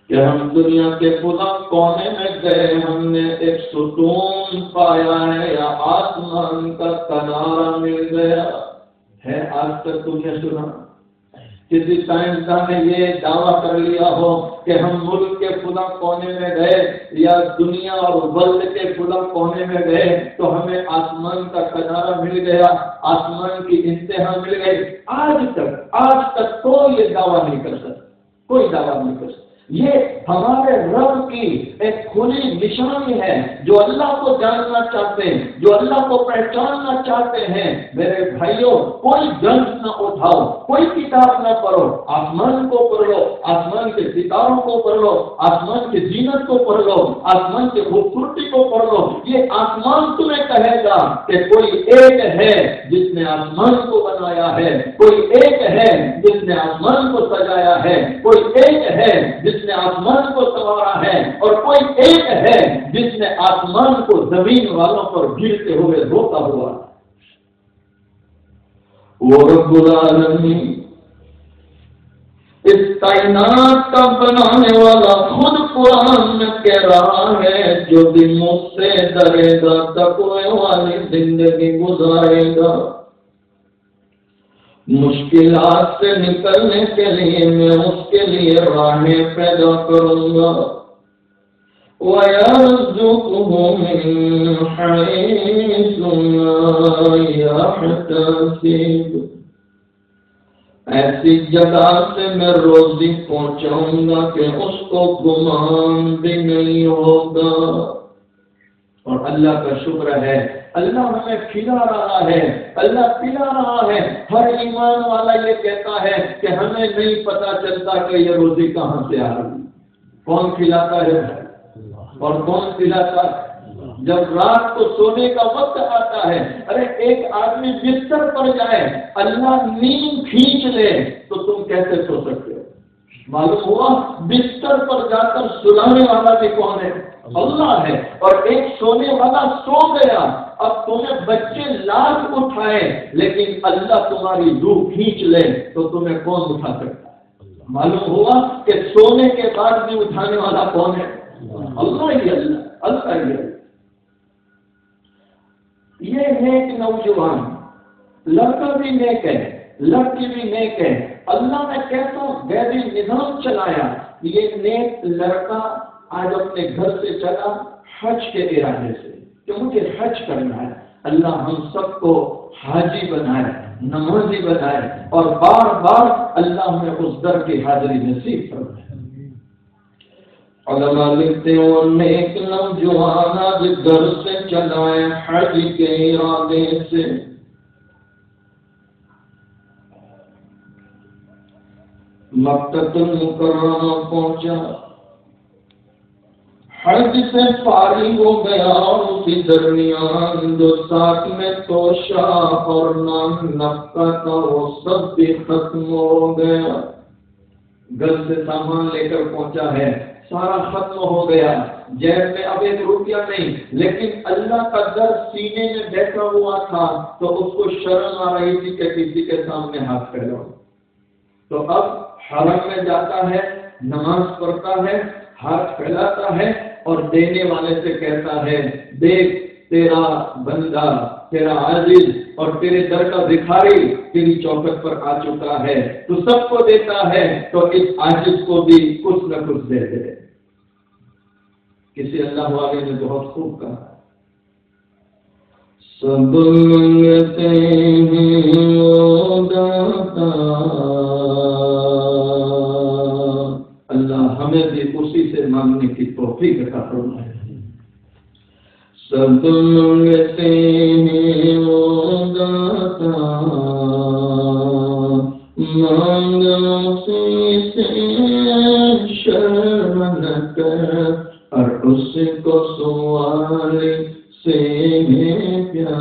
کہ ہم دنیا کے خدا کونے میں گئے، ہم نے ایک ستون پایا ہے یا آسمان کا کنارہ مل گیا ہے۔ آج تک تم نے سنا کسی سائنسداں نے یہ دعویٰ کر لیا ہو کہ ہم ملک کے خلا کونے میں گئے یا دنیا اور ورلڈ کے خلا کونے میں گئے تو ہمیں آسمان کا کنارہ مل گیا، آسمان کی انتہا مل گئی؟ آج تک کوئی یہ دعویٰ نہیں کر سکتا، کوئی دعویٰ نہیں کر سکتا۔ یہ ہمارے رب کی ایک کھلی نشانی ہے۔ جو اللہ کو جاننا چاہتے ہیں، جو اللہ کو پہچاننا چاہتے ہیں، میرے بھائیوں، کوئی گنج نہ اٹھاؤ، کوئی کتاب نہ پڑھو، آسمان کو پڑھ لو، آسمان کے ستاروں کو پڑھ لو، آسمان کی زینت کو پڑھ لو، آسمان کی خوبصورتی کو پڑھ لو۔ یہ آسمان تمہیں کہے گا کہ کوئی ایک ہے جس نے آسمان کو بنایا ہے، کوئی ایک ہے جس نے آسمان کو سجایا ہے، کوئی ایک ہے جس نے آسمان کو سنوارا ہے، اور کوئی ایک ہے جس نے آسمان کو زمین والوں پر گرتے ہوئے روکا ہوا۔ وہ رب العالمین، اس کائنات کا بنانے والا خود قرآن میں کہہ رہا ہے، جو بھی مجھ سے ڈرے گا تقوی والی زندگی گزارے گا۔ مشکلات سے نکلنے کے لیے میں اس کے لیے راہیں پیدا کروں گا۔ وَيَرْزُقْهُ مِنْ حَيْثُ لَا يَحْتَسِبُ، ایسی جگہ سے میں روزی پہنچاؤں گا کہ اس کو گمان بھی نہیں ہوگا۔ اور اللہ کا شکر ہے، اللہ ہمیں کھلا رہا ہے، اللہ پلا رہا ہے۔ ہر ایمان والا یہ کہتا ہے کہ ہمیں نہیں پتا چلتا کہ یہ روزی کہاں سے آ رہی، کون کھلاتا ہے اور کون پلاتا ہے۔ جب رات کو سونے کا وقت آتا ہے، ارے ایک آدمی بستر پر جائے، اللہ نیند کھینچ لے تو تم کیسے سو سکتے ہو؟ معلوم ہوا بستر پر جا کر سلانے والا بھی کون ہے؟ اللہ ہے۔ اور ایک سونے والا سو گیا، اب تمہیں بچے لاکھ اٹھائے لیکن اللہ تمہاری روح کھینچ لے تو تمہیں کون اٹھا سکتا ہے؟ معلوم ہوا کہ سونے کے بعد بھی اٹھانے والا کون ہے؟ اللہ ہی اللہ، اللہ ہی اللہ۔ یہ نیک نوجوان، لڑکا بھی نیک ہے، لڑکی بھی نیک ہے، اللہ نے کیسا غیبی نظام چلایا۔ یہ نیک لڑکا آج اپنے گھر سے چلا حج کے ارادے سے کہ مجھے حج کرنا ہے۔ اللہ ہم سب کو حاجی بنائے، نمازی بنائے، اور بار بار اللہ ہمیں اس در کی حاضری نصیب فرمائے۔ علماء لکھتے ہیں نیک نوجوان آج گھر سے چلائے حج کے ارادے سے، مکہ المکرمہ پہنچا، حج سے فارغ ہو گیا، اور اسی درمیان جو ساتھ میں توشہ اور نفقہ تھا وہ سب بھی ختم ہو گیا۔ گھر سے سامان لے کر پہنچا ہے، سارا ختم ہو گیا، جیب میں اب ایک روپیہ نہیں، لیکن اللہ کا در سینے میں بیٹھا ہوا تھا تو اس کو شرم آ رہی تھی کہ کسی کے سامنے ہاتھ پھیلاؤ۔ تو اب حرم میں جاتا ہے، نماز پڑھتا ہے، ہاتھ پھیلاتا ہے اور دینے والے سے کہتا ہے، دیکھ تیرا بندہ، تیرا عاجز اور تیرے در کا بھکاری تیری چوکھٹ پر آ چکا ہے، تو سب کو دیتا ہے تو اس عاجز کو بھی کچھ نہ کچھ دے دے۔ کسی اللہ والے نے بہت خوب کہا، سب منگتے ہیں وہ داتا، اللہ ہمیں بھی اسی سے مانگنے کی توفیق عطا فرمائے۔ سب منگتے ہیں وہ داتا، مانگو سے شرم نہ کر، اور اس کو سوال سے ہے پیار،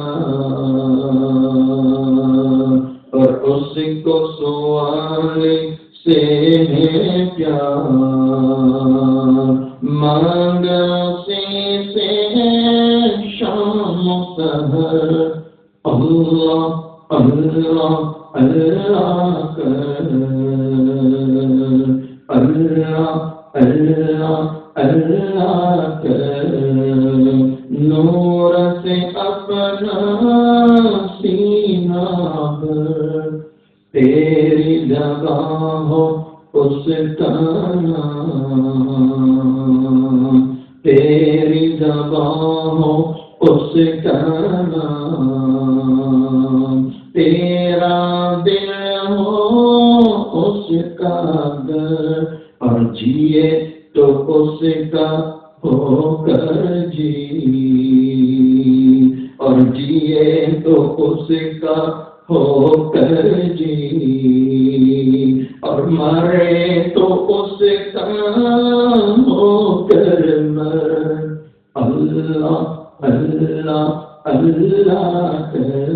اور اس کو سوال سے ہے پیار، مانگو سے شام سحر، اللہ اللہ اللہ کر، اللہ اللہ اللہ کر، نور سے اپنا سینہ بھر، تیری جگہ ہو اس کا نام، تیری جگہ ہو اس کا نام، تیرا دل ہو اس کا در، اور جیے تو اس کا ہو کر جی، اور جیے تو اس کا ہو کر جی، اور مرے تو اس کا ہو کر مر، اللہ اللہ اللہ کر،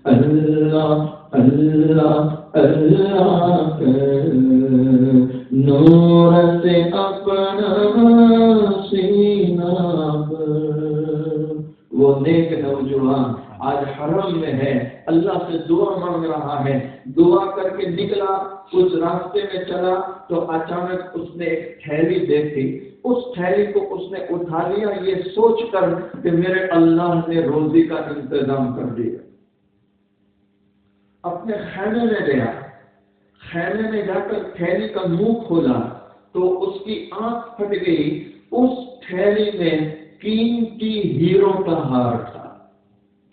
اللہ اللہ اللہ کر، نور سے اپنا سینہ بھر۔ وہ نیک نوجوان آج حرم میں ہے، اللہ سے دعا مانگ رہا ہے، دعا کر کے نکلا، کچھ راستے میں چلا تو اچانک اس نے ایک تھیلی دیکھی، اس تھیلی کو اس نے اٹھا لیا یہ سوچ کر کہ میرے اللہ نے روزی کا انتظام کر دیا۔ اپنے خیمے میں گیا، خیمے میں جا کر تھیلی کا منہ کھولا تو اس کی آنکھ پھٹ گئی، اس تھیلی میں قیمتی ہیروں کا ہار تھا۔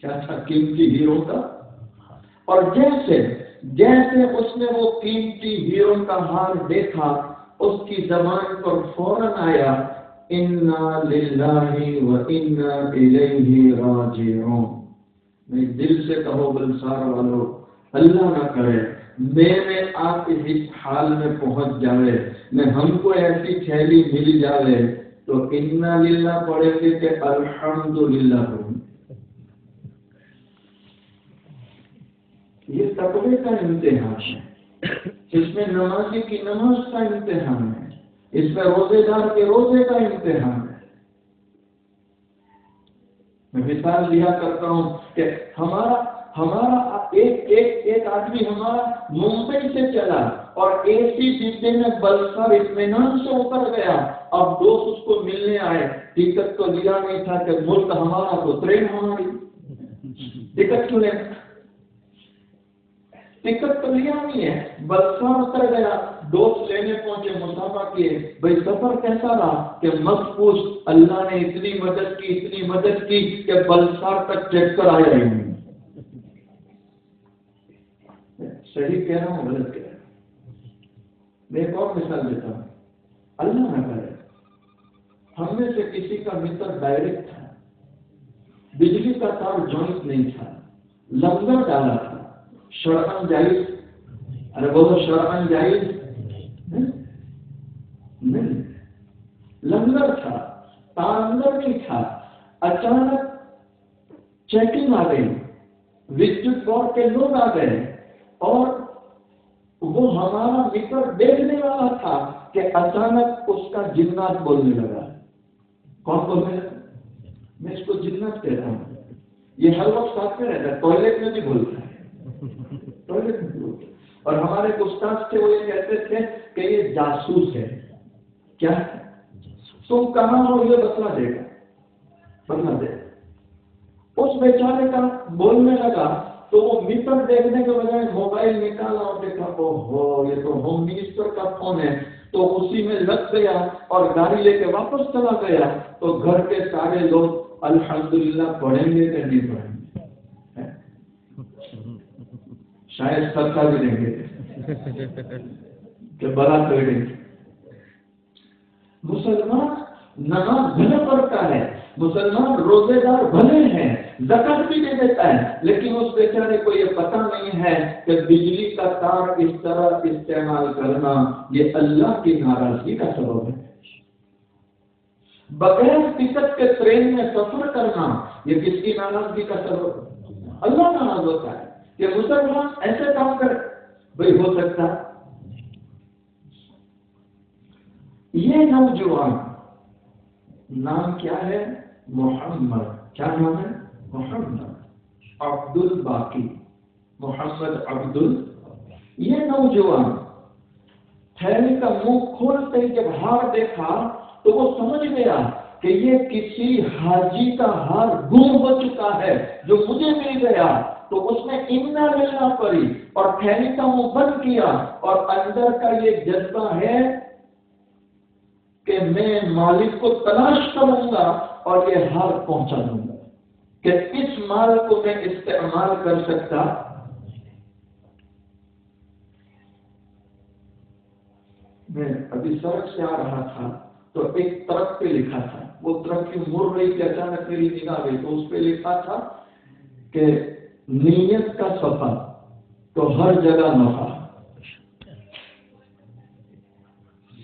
کیا تھا؟ قیمتی ہیروں کا۔ اور جیسے اس نے وہ قیمتی ہیروں کا ہار دیکھا، اس کی زبان پر فوراً آیا انا للہ و انا الیہ راجعون۔ میں دل سے کہو بلسار والو، اللہ نہ کرے میرے آپ اس حال میں پہنچ جاوے، میں ہم کو ایسی تھیلی مل جاوے تو انا للہ پڑھے گے کہ الحمدللہ پڑھیں۔ یہ تقوی کا امتحان ہے، اس میں نمازی کی نماز کا امتحان ہے، اس میں روزے دار کے روزے کا امتحان ہے۔ میں مثال دیا کرتا ہوں کہ ہمارا ایک آدمی ہمارا ممبئی سے چلا اور اے سی ڈبے میں بلسر اطمینان سے اتر گیا، اب دوست اس کو ملنے آئے، ٹکٹ تو لیا نہیں تھا کہ ملک ہمارا تو ٹرین ہماری، ٹکٹ کیوں نہیں؟ ٹکٹ تو لیا نہیں ہے، بلسر اتر گیا، دوست لینے پہنچے، مسافہ کیے، بھائی سفر کیسا رہا کہ مت پوچھ، اللہ نے اتنی مدد کی کہ بلسار تک چیک کر آیا ہی نہیں۔ صحیح کہہ رہا ہوں غلط کہہ رہا ہوں؟ میں ایک اور مثال دیتا ہوں، اللہ نہ کرے ہم میں سے کسی کا متر ڈائریکٹ تھا، بجلی کا تار جوائنٹ نہیں تھا، لنگر ڈالا تھا، شرعاً جائز، ارے بولو شرعاً جائز نہیں، لنگر تھا، تار اندر نہیں تھا، اچانک چیکنگ آ گئی، ویدیوت بورڈ کے لوگ آ گئے اور وہ ہمارا میٹر دیکھنے والا تھا کہ اچانک اس کا جنات بولنے لگا۔ کون بولنے لگا؟ میں اس کو جنات کہتا ہوں، یہ ہر وقت ساتھ میں رہتا ہے، ٹوائلٹ میں بھی بولتا ہے، ٹوائلٹ میں بھی بولتا ہے۔ اور ہمارے استاد تھے، وہ یہ کہتے تھے کہ یہ جاسوس ہے۔ کیا ہے؟ تم کہاں ہو یہ بتلا دے گا، بتلا دے گا۔ اس بیچارے کا بولنے لگا تو وہ میٹر دیکھنے کے بجائے موبائل نکالا اور دیکھا، اوہو یہ تو ہوم منسٹر کا فون ہے، تو اسی میں لگ گیا اور گاڑی لے کے واپس چلا گیا۔ تو گھر کے سارے لوگ الحمدللہ پڑھیں گے کہ نہیں پڑھیں گے؟ شاید صدقہ بھی دیں گے کہ بڑا کر دیں گے. مسلمان نماز بھلے پڑھتا ہے، مسلمان روزے دار بھلے ہیں، زکات بھی دے دیتا ہے، لیکن اس بیچارے کو یہ پتہ نہیں ہے کہ بجلی کا تار اس طرح استعمال کرنا یہ اللہ کی ناراضگی کا سبب ہے. بغیر ٹکٹ کے ٹرین میں سفر کرنا یہ کس کی ناراضگی کا سبب ہے؟ اللہ ناراض ہوتا ہے کہ مسلمان ایسے کام کرے. بھائی ہو سکتا یہ نوجوان نام کیا ہے؟ محمد. کیا نام ہے؟ محمد عبد الباقی. محمد عبد یہ نوجوان تھیلی کا منہ کھولتے ہی جب ہار دیکھا تو وہ سمجھ گیا کہ یہ کسی حاجی کا ہار گم ہو چکا ہے جو مجھے مل گیا. تو اس نے انا لینا پڑی اور تھیلی کا منہ بند کیا، اور اندر کا یہ جذبہ ہے کہ میں مالک کو تلاش کروں گا اور یہ ہار پہنچا دوں گا کہ اس مال کو میں استعمال کر سکتا. میں ابھی سڑک سے آ رہا تھا تو ایک ٹرک پہ لکھا تھا، وہ ٹرک کی مڑ رہی تھی، اچانک میری نگاہ گئی تو اس پہ لکھا تھا کہ نیت کا صفا تو ہر جگہ نفع.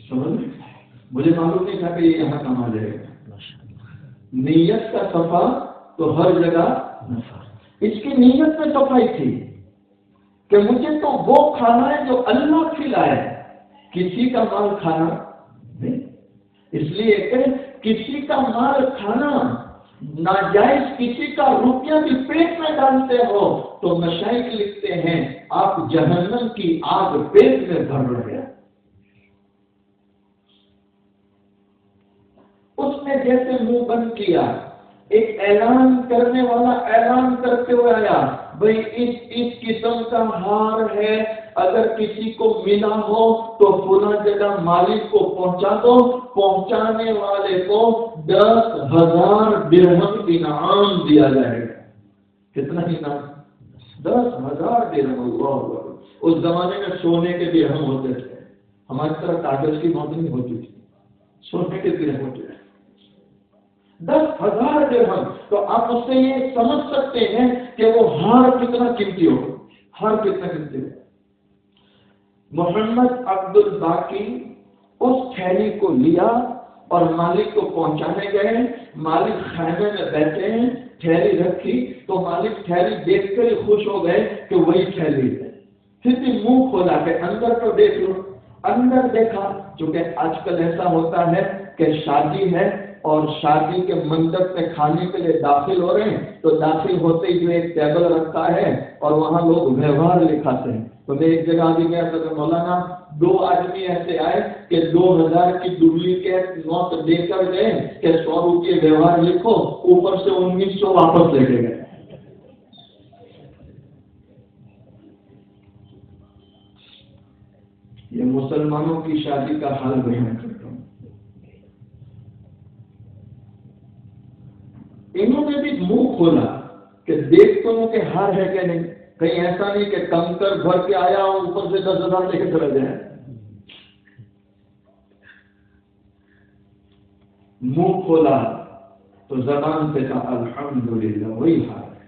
سمجھ مجھے معلوم نہیں تھا کہ یہ یہاں کام آ جائے گا. نیت کا صفا تو ہر جگہ نفع. اس کی نیت میں صفائی تھی کہ مجھے تو وہ کھانا ہے جو اللہ کھلائے، کسی کا مال کھانا نہیں. اس لیے کہ کسی کا مال کھانا ناجائز، کسی کا روپیہ بھی پیٹ میں ڈالتے ہو تو مشائخ لکھتے ہیں آپ جہنم کی آگ پیٹ میں بھر رہے ہیں. اس نے جیسے منہ بند کیا، ایک اعلان کرنے والا اعلان کرتے ہوئے آیا، بھئی اس قسم کا ہار ہے، اگر کسی کو ملا ہو تو فلاں جگہ مالک کو پہنچا دو. پہنچانے والے کو 10,000 درہم انعام دیا جائے گا. کتنا انعام؟ 10,000 درہم. اللہ اکبر. اس زمانے میں سونے کے درہم ہوتے تھے، ہماری طرح کاغذ کی نوٹ نہیں ہوتی تھی، سونے کے درہم ہوتے تھے. 10,000 درہم. تو آپ اس سے یہ سمجھ سکتے ہیں کہ وہ ہار کتنا قیمتی ہو، ہار کتنا قیمتی ہو. محمد عبد الباقی اس تھیلی کو لیا اور مالک کو پہنچانے گئے. مالک خیمے میں بیٹھے ہیں، تھیلی رکھی تو مالک تھیلی دیکھ کر ہی خوش ہو گئے کہ وہی تھیلی ہے. پھر بھی منہ کھولا کہ اندر تو دیکھ لو. اندر دیکھا، چونکہ آج کل ایسا ہوتا ہے کہ شادی ہے اور شادی کے منڈپ میں کھانے کے لیے داخل ہو رہے ہیں تو داخل ہوتے ہی جو ایک ٹیبل رکھا ہے اور وہاں لوگ ویوہار لکھاتے ہیں. تو میں ایک جگہ بھی گیا تھا کہ مولانا 2 آدمی ایسے آئے کہ 2,000 کی ڈپلیکیٹ نوٹ دے کر گئے کہ 100 روپئے ویوہار لکھو، اوپر سے 1,900 واپس لے کے گئے. یہ مسلمانوں کی شادی کا حال بیان کرتا ہوں. انہوں نے بھی منہ کھولا کہ دیکھتا ہوں کہ ہار ہے کہ نہیں، کہیں ایسا نہیں کہ کنکر بھر کے آیا اور اوپر سے 10,000 لے کے چلا جائے. منہ کھولا تو زبان سے کہا الحمدللہ وہی ہار ہے.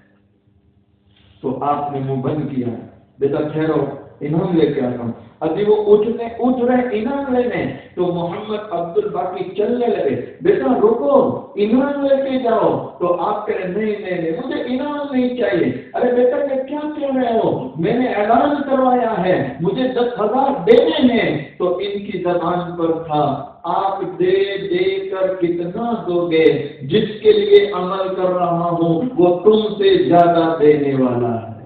تو آپ نے منہ بند کیا، بیٹا ٹھہرو انعام لے کے آتا ہوں. ابھی وہ اٹھ رہے انعام لینے تو محمد عبد الباقی چلنے لگے. بیٹا رکو انعام لے کے جاؤ. تو آپ کہہ رہے نہیں مجھے انعام نہیں چاہیے. ارے بیٹا یہ کیا کہہ رہے ہو، میں نے اعلان کروایا ہے مجھے 10,000 دینے ہیں. تو ان کی زبان پر تھا آپ دے دے کر کتنا دو گے، جس کے لیے عمل کر رہا ہوں وہ تم سے زیادہ دینے والا ہے،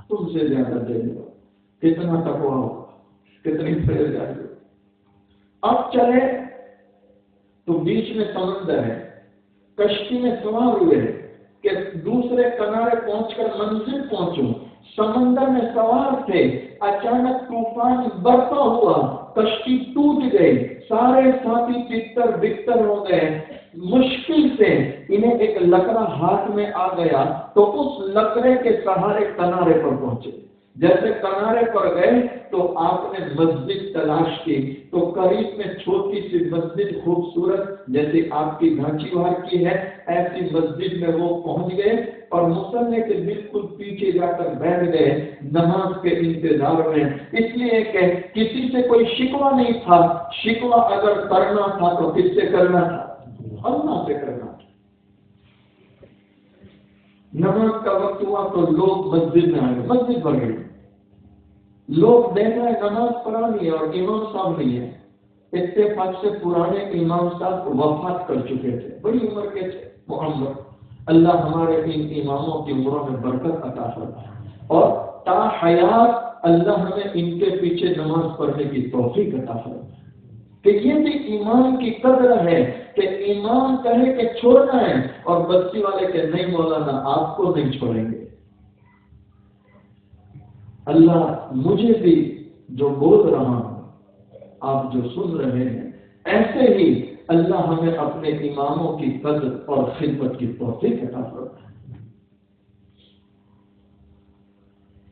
تم سے زیادہ دینے والا. کتنا تقویٰ ہوگا، کتنی پرہیزگاری. اب چلے تو بیچ میں سمندر ہے، کشتی میں سوار ہوئے کہ دوسرے کنارے پہنچ کر منزل پہنچوں. سمندر میں سوار تھے، اچانک طوفان برپا ہوا، کشتی ٹوٹ گئی، سارے ساتھی چتر بکتر ہو گئے. مشکل سے انہیں ایک لکڑا ہاتھ میں آ گیا تو اس لکڑے کے سہارے کنارے پر پہنچے. جیسے کنارے پر گئے تو آپ نے مسجد تلاش کی تو قریب میں چھوٹی سی مسجد خوبصورت جیسے آپ کی گھانچی وہاں کی ہے ایسی مسجد میں وہ پہنچ گئے اور مصلی کے بالکل پیچھے جا کر بیٹھ گئے نماز کے انتظار میں. اس لیے کہ کسی سے کوئی شکوہ نہیں تھا. شکوہ اگر کرنا تھا تو کس سے کرنا تھا؟ اللہ سے کرنا تھا. نماز کا وقت ہوا تو لوگ مسجد میں آئے, مسجد بھر گئی. لوگ دیکھ رہے نماز پڑھانی ہے اور امام صاحب نہیں ہے. اتفاق سے پرانے امام صاحب وفات کر چکے تھے, بڑی عمر کے تھے محمد. اللہ ہمارے ان اماموں کی عمروں میں برکت عطا فرمائے اور تا حیات اللہ ہمیں ان کے پیچھے نماز پڑھنے کی توفیق عطا فرمائے. کہ یہ بھی ایمان کی قدر ہے کہ ایمان کہے کہ چھوڑنا ہے اور بستی والے کہ نہیں مولانا آپ کو نہیں چھوڑیں گے. اللہ مجھے بھی جو بول رہا ہوں آپ جو سن رہے ہیں ایسے ہی اللہ ہمیں اپنے اماموں کی قدر اور خدمت کی توفیق عطا فرمائے.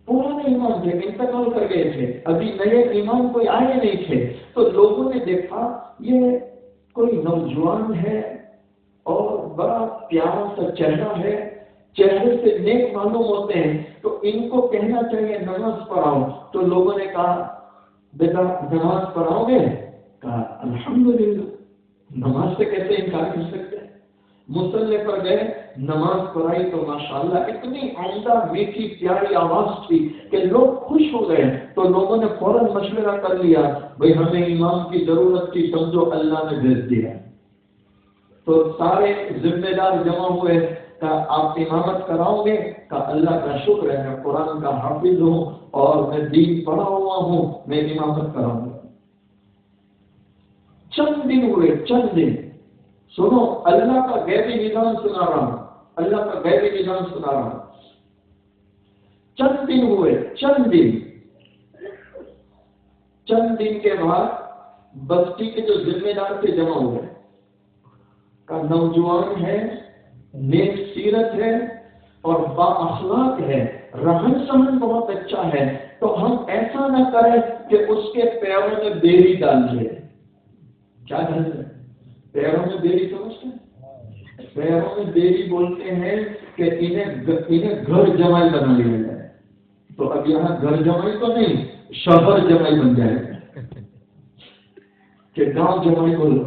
پرانے امام تھے انتقال کر گئے تھے, ابھی نئے امام کوئی آئے نہیں تھے تو لوگوں نے دیکھا یہ کوئی نوجوان ہے اور بڑا پیارا سا چہرہ ہے, چہرے سے نیک معلوم ہوتے ہیں تو ان کو کہنا چاہیے نماز پڑھاؤ. تو لوگوں نے کہا بیٹا نماز پڑھاؤ گے؟ کہا الحمدللہ, نماز سے کیسے انکار کر سکتے ہیں. مصلی پر گئے نماز پڑھائی تو ماشاءاللہ اتنی عمدہ میٹھی پیاری آواز تھی کہ لوگ خوش ہو گئے. تو لوگوں نے فوراً مشورہ کر لیا بھئی ہمیں امام کی ضرورت تھی, سمجھو اللہ نے بھیج دیا. تو سارے ذمہ دار جمع ہوئے, کہا آپ امامت کراؤ گے؟ کہا اللہ کا شکر ہے میں قرآن کا حافظ ہوں اور میں دین پڑھا ہوا ہوں, میں امامت کراؤں گا. چند دن ہوئے, چند دن. سنو اللہ کا غیبی نظام سنا رہا ہوں, اللہ کا غیبی نظام سنا رہا ہوں. چند دن ہوئے, چند دن کے بعد بستی کے جو ذمہ دار تھے جمع ہوئے. کا نوجوان ہے, نیک سیرت ہے اور با اخلاق ہے, رہن سہن بہت اچھا ہے, تو ہم ایسا نہ کریں کہ اس کے پیروں میں بیری ڈال دیں. کیا ڈالتے ہیں پیروں میں بیری؟ سمجھتے ہیں پیروں میں بیری بولتے ہیں کہ انہیں گھر جمائی بنا لیا جائے. تو اب یہاں گھر جمائی تو نہیں, شہر جمائی بن جائے گا کہ گاؤں جمائی بولو.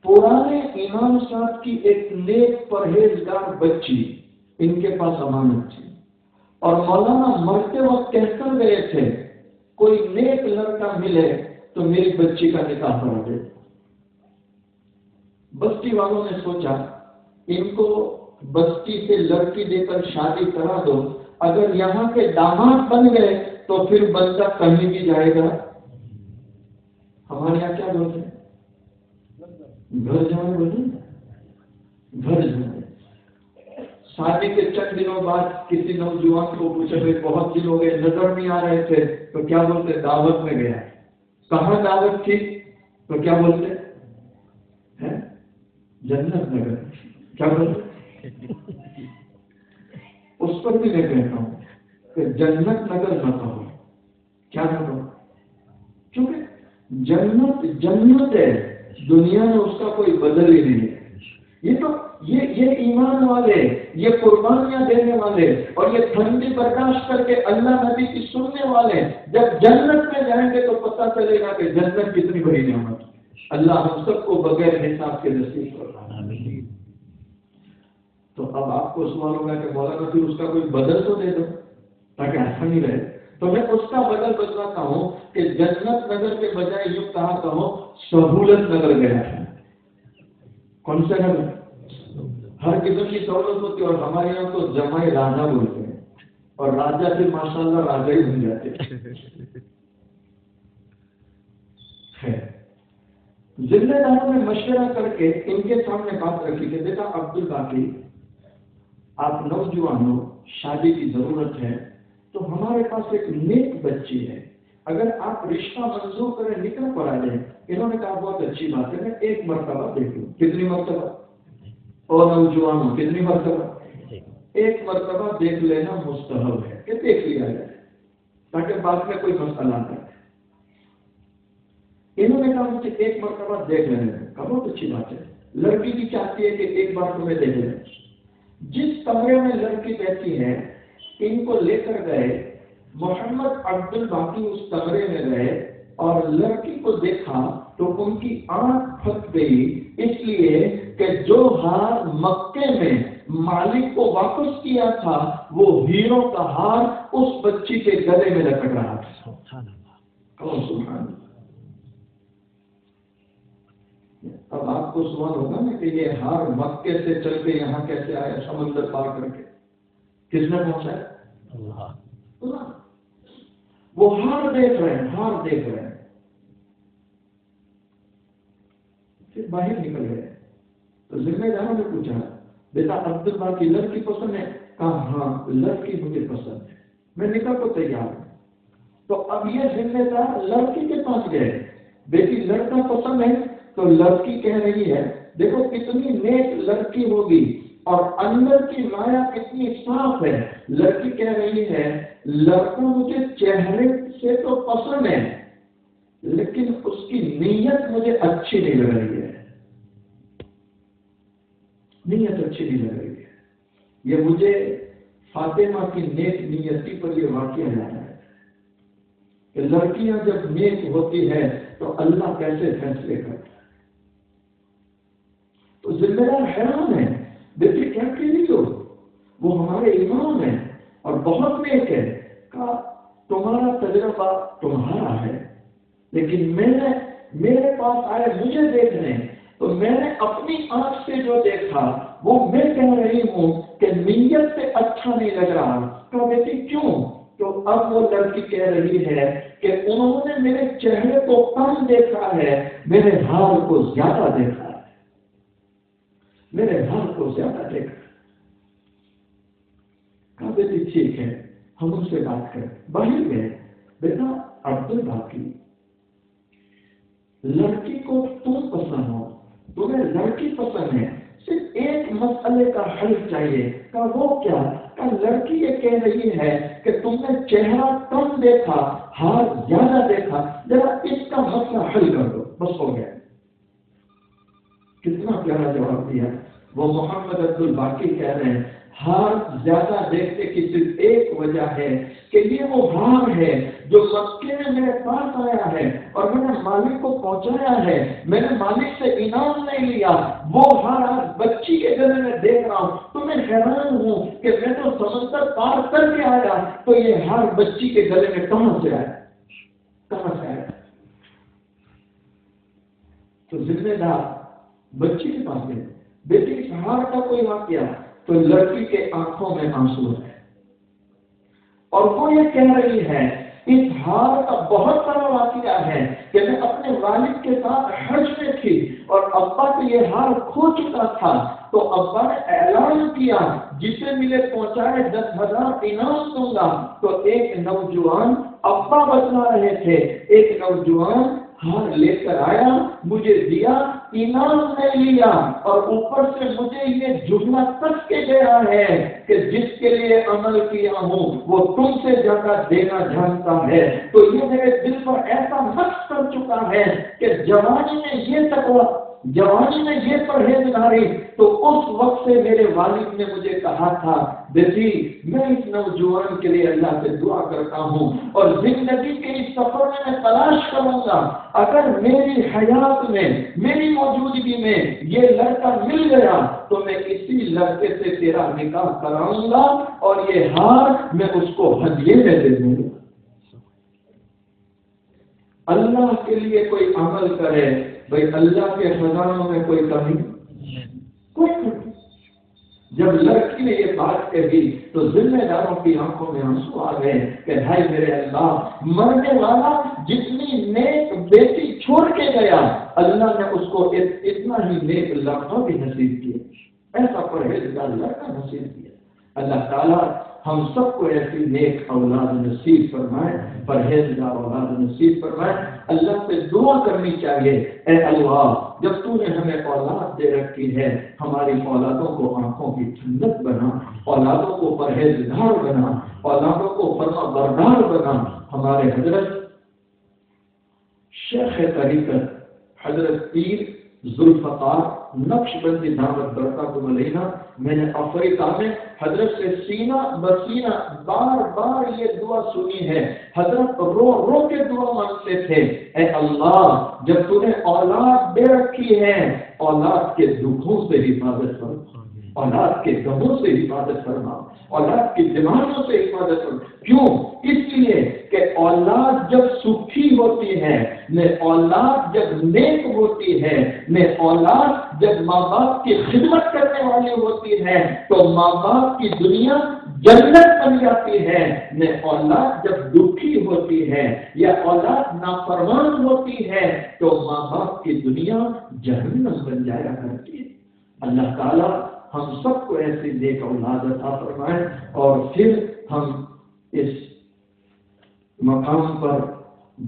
پرانے امام صاحب کی ایک نیک پرہیزگار بچی ان کے پاس امانت تھی اور مولانا مرتے وقت کہہ کر گئے تھے کوئی نیک لڑکا ملے تو میری بچی کا نکاح کرا دے. بستی والوں نے سوچا ان کو بستی سے لڑکی دے کر شادی کرا دو, اگر یہاں کے داماد بن گئے تو پھر بندہ کہیں بھی جائے گا. ہمارے یہاں کیا بولتے ہیں گھر جمائے, بولے گھر جمائے. شادی کے چند دنوں بعد کسی نوجوان کو پوچھے بہت دن ہو گئے نظر نہیں آ رہے تھے, تو کیا بولتے دعوت میں گیا. کہاں دعوت تھی؟ تو کیا بولتے جنت نگر. کیا بولتے اس پر بھی میں کہتا ہوں کہ جنت نگر نہ کہو. کیا نہ کہو؟ کیونکہ جنت جنت ہے, دنیا میں اس کا کوئی بدل ہی نہیں ہے. یہ تو یہ ایمان والے, یہ قربانیاں دینے والے اور یہ ٹھنڈی برداشت کر کے اللہ نبی کی سننے والے جب جنت میں جائیں گے تو پتہ چلے گا کہ جنت کتنی بڑی نعمت. اللہ ہم سب کو بغیر حساب کے نصیب کر رہا ہے. تو اب آپ کو سوال ہوگا کہ مولانا پھر اس کا کوئی بدل تو دے دو تاکہ ایسا نہیں رہے. تو میں اس کا بدل بتلاتا ہوں کہ جنت نگر کے بجائے یوں کہا کہو سہولت نگر گیا ہے. کون سا نگر؟ ہر قسم کی سہولت ہوتی ہے اور ہمارے یہاں تو جمائی راجا بولتے ہیں اور راجا پھر ماشاءاللہ راجا ہی بن جاتے ہیں. ذمہ داروں نے مشورہ کر کے ان کے سامنے بات رکھی کہ بیٹا عبد الباقی آپ نوجوان ہو, شادی کی ضرورت ہے, تو ہمارے پاس ایک نیک بچی ہے اگر آپ رشتہ منظور کریں نکاح پڑا جائیں. انہوں نے کہا بہت اچھی بات ہے، میں ایک مرتبہ دیکھ لوں. کتنی مرتبہ؟ اور نوجوانوں کتنی مرتبہ؟ ایک مرتبہ دیکھ لینا مستحب ہے کہ دیکھ لیا جائے تاکہ بعد میں کوئی مسئلہ نہ آئے. انہوں نے کہا مجھے ایک مرتبہ دیکھ لینے کا. بہت اچھی بات ہے. لڑکی بھی چاہتی ہے کہ ایک بار تمہیں دیکھ لیں. جس کمرے میں لڑکی رہتی ہے ان کو لے کر گئے. محمد عبد الباقی اس کمرے میں گئے اور لڑکی کو دیکھا تو ان کی آنکھ پھٹ گئی، اس لیے کہ جو ہار مکے میں مالک کو واپس کیا تھا وہ ہیروں کا ہار اس بچی کے گلے میں لٹک رہا تھا. سبحان اللہ. اب آپ کو سوال ہوگا نا کہ یہ ہار مکے سے چل کے یہاں کیسے آیا، سمندر پار کر کے؟ کس نے پہنچایا؟ اللہ. وہ ہار دیکھ رہے ہیں، ہار دیکھ رہے ہیں. پھر باہر نکل گئے تو ذمہ داروں نے پوچھا بیٹا عبد اللہ کی لڑکی پسند ہے؟ کہا ہاں لڑکی مجھے پسند ہے، میں نکاح کو تیار ہوں. تو اب یہ ذمہ دار لڑکی کے پاس گئے. بیٹی لڑکا پسند ہے تو لڑکی کہہ رہی ہے دیکھو کتنی نیک لڑکی ہوگی اور اندر کی مایا کتنی صاف ہے. لڑکی کہہ رہی ہے لڑکا مجھے چہرے سے تو پسند ہے لیکن اس کی نیت مجھے اچھی نہیں لگ رہی ہے. نیت اچھی نہیں لگ رہی ہے. یہ مجھے فاطمہ کی نیک نیتی پر یہ واقعہ یاد ہے کہ لڑکیاں جب نیک ہوتی ہے تو اللہ کیسے فیصلے کرتا ہے. تو ذمہ دار حیران ہے بیٹی کیا کہہ ہو، وہ ہمارے امام ہیں اور بہت نیک ہے. کہا تمہارا تجربہ تمہارا ہے لیکن میرے پاس آئے مجھے دیکھنے تو میں نے اپنی آنکھ سے جو دیکھا وہ میں کہہ رہی ہوں کہ نیت سے اچھا نہیں لگ رہا. کہا بیٹی کیوں؟ تو اب وہ لڑکی کہہ رہی ہے کہ انہوں نے میرے چہرے کو کم دیکھا ہے، میرے ہار کو زیادہ دیکھا ہے، میرے ہار کو زیادہ دیکھا. کہا بیٹی ٹھیک ہے ہم ان سے بات کریں. باہر گئے. بیٹا عبد الباقی لڑکی کو تم پسند ہو، تمہیں لڑکی پسند ہے، صرف ایک مسئلے کا حل چاہیے. کہ وہ کیا؟ کہ لڑکی یہ کہہ رہی ہے کہ تم نے چہرہ کم دیکھا ہار زیادہ دیکھا، ذرا اس کا مسئلہ حل کر دو، بس ہو گیا. کتنا پیارا جواب دیا. وہ محمد عبد الباقی کہہ رہے ہیں ہار زیادہ دیکھنے کی صرف ایک وجہ ہے کہ یہ وہ ہار ہے جو مکے میں میرے پاس آیا ہے اور میں نے مالک کو پہنچایا ہے. میں نے مالک سے انعام نہیں لیا. وہ ہار آج بچی کے گلے میں دیکھ رہا ہوں تو میں حیران ہوں کہ میں تو سمندر پار کر کے آیا تو یہ ہار بچی کے گلے میں کہاں سے آیا، کہاں سے آیا. تو ذمہ دار بچی کے پاس گئے. بیٹی اس ہار کا کوئی واقعہ تو لڑکی کے آنکھوں میں آنسو ہے اور وہ یہ کہہ رہی ہے اس ہار کا بہت بڑا واقعہ ہے کہ میں اپنے والد کے ساتھ حج میں تھی اور ابا کو یہ ہار کھو چکا تھا تو ابا نے اعلان کیا جسے ملے پہنچائے 10,000 انعام دوں گا. تو ایک نوجوان ابا بتلا رہے تھے، ایک نوجوان ہار لے کر آیا، مجھے دیا، انعام نہیں لیا اور اوپر سے مجھے یہ جملہ کس کے گیا ہے کہ جس کے لیے عمل کیا ہوں وہ تم سے زیادہ دینا جانتا ہے. تو یہ میرے دل پر ایسا نقش کر چکا ہے کہ جوانی میں یہ تقویٰ، جوانی میں یہ پرہیزگاری. تو اس وقت سے میرے والد نے مجھے کہا تھا بیٹی میں اس نوجوان کے لیے اللہ سے دعا کرتا ہوں اور زندگی کے اس سفر میں تلاش کروں گا اگر میری حیات میں، میری موجودگی میں یہ لڑکا مل گیا تو میں اسی لڑکے سے تیرا نکاح کراؤں گا اور یہ ہار میں اس کو ہدیے میں دے دوں گا. اللہ کے لیے کوئی عمل کرے بھائی اللہ کے خزانوں میں کوئی کمی، کوئی کمی. جب لڑکی نے یہ بات کہی تو ذمہ داروں کی آنکھوں میں آنسو آ گئے کہ بھائی میرے اللہ، مرنے والا جتنی نیک بیٹی چھوڑ کے گیا اللہ نے اس کو اتنا ہی نیک لڑکا بھی نصیب کیا، ایسا پرہیزگار لڑکا نصیب کیا. اللہ تعالیٰ ہم سب کو ایسی نیک اولاد نصیب فرمائے، پرہیزگار اولاد نصیب فرمائے۔ اللہ سے دعا کرنی چاہیے، اے اللہ جب تو نے ہمیں اولاد دے رکھی ہے، ہماری اولادوں کو آنکھوں کی ٹھنڈک بنا، اولادوں کو پرہیزگار بنا، اولادوں کو فرما بردار بنا۔ ہمارے حضرت شیخ طریقت حضرت پیر ذوالفقار نقش بندی دعوت برکاتہ علیہ، میں نے افریقہ میں حضرت سے سینہ بسینہ بار بار یہ دعا سنی ہے۔ حضرت رو رو کے دعا مانگتے تھے، اے اللہ جب تو نے اولاد دے رکھی ہے، اولاد کے دکھوں سے حفاظت فرما، اولاد کے غموں سے حفاظت فرما، اولاد کی بیماریوں سے حفاظت فرما۔ کیوں؟ اس لیے کہ اولاد جب سکھی ہوتی ہے، میں اولاد جب نیک ہوتی ہے، میں اولاد جب ماں باپ کی خدمت کرنے والی ہوتی ہے تو ماں باپ کی دنیا جنت بن جاتی ہے۔ میں اولاد جب دکھی ہوتی ہے یا اولاد نافرمان ہوتی ہے تو ماں باپ کی دنیا جہنم بن جایا کرتی ہے۔ اللہ تعالیٰ ہم سب کو ایسی نیک اولاد عطا فرمائے، اور پھر ہم اس مقام پر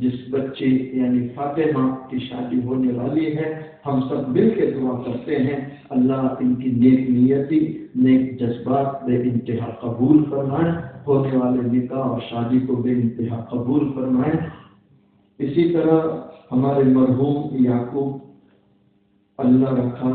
جس بچے یعنی فاطمہ کی شادی ہونے والی ہے، ہم سب مل کے دعا کرتے ہیں اللہ ان کی نیک نیتی، نیک جذبات بے انتہا قبول فرمائے، ہونے والے نکاح اور شادی کو بے انتہا قبول فرمائے۔ اسی طرح ہمارے مرحوم یعقوب اللہ رکھا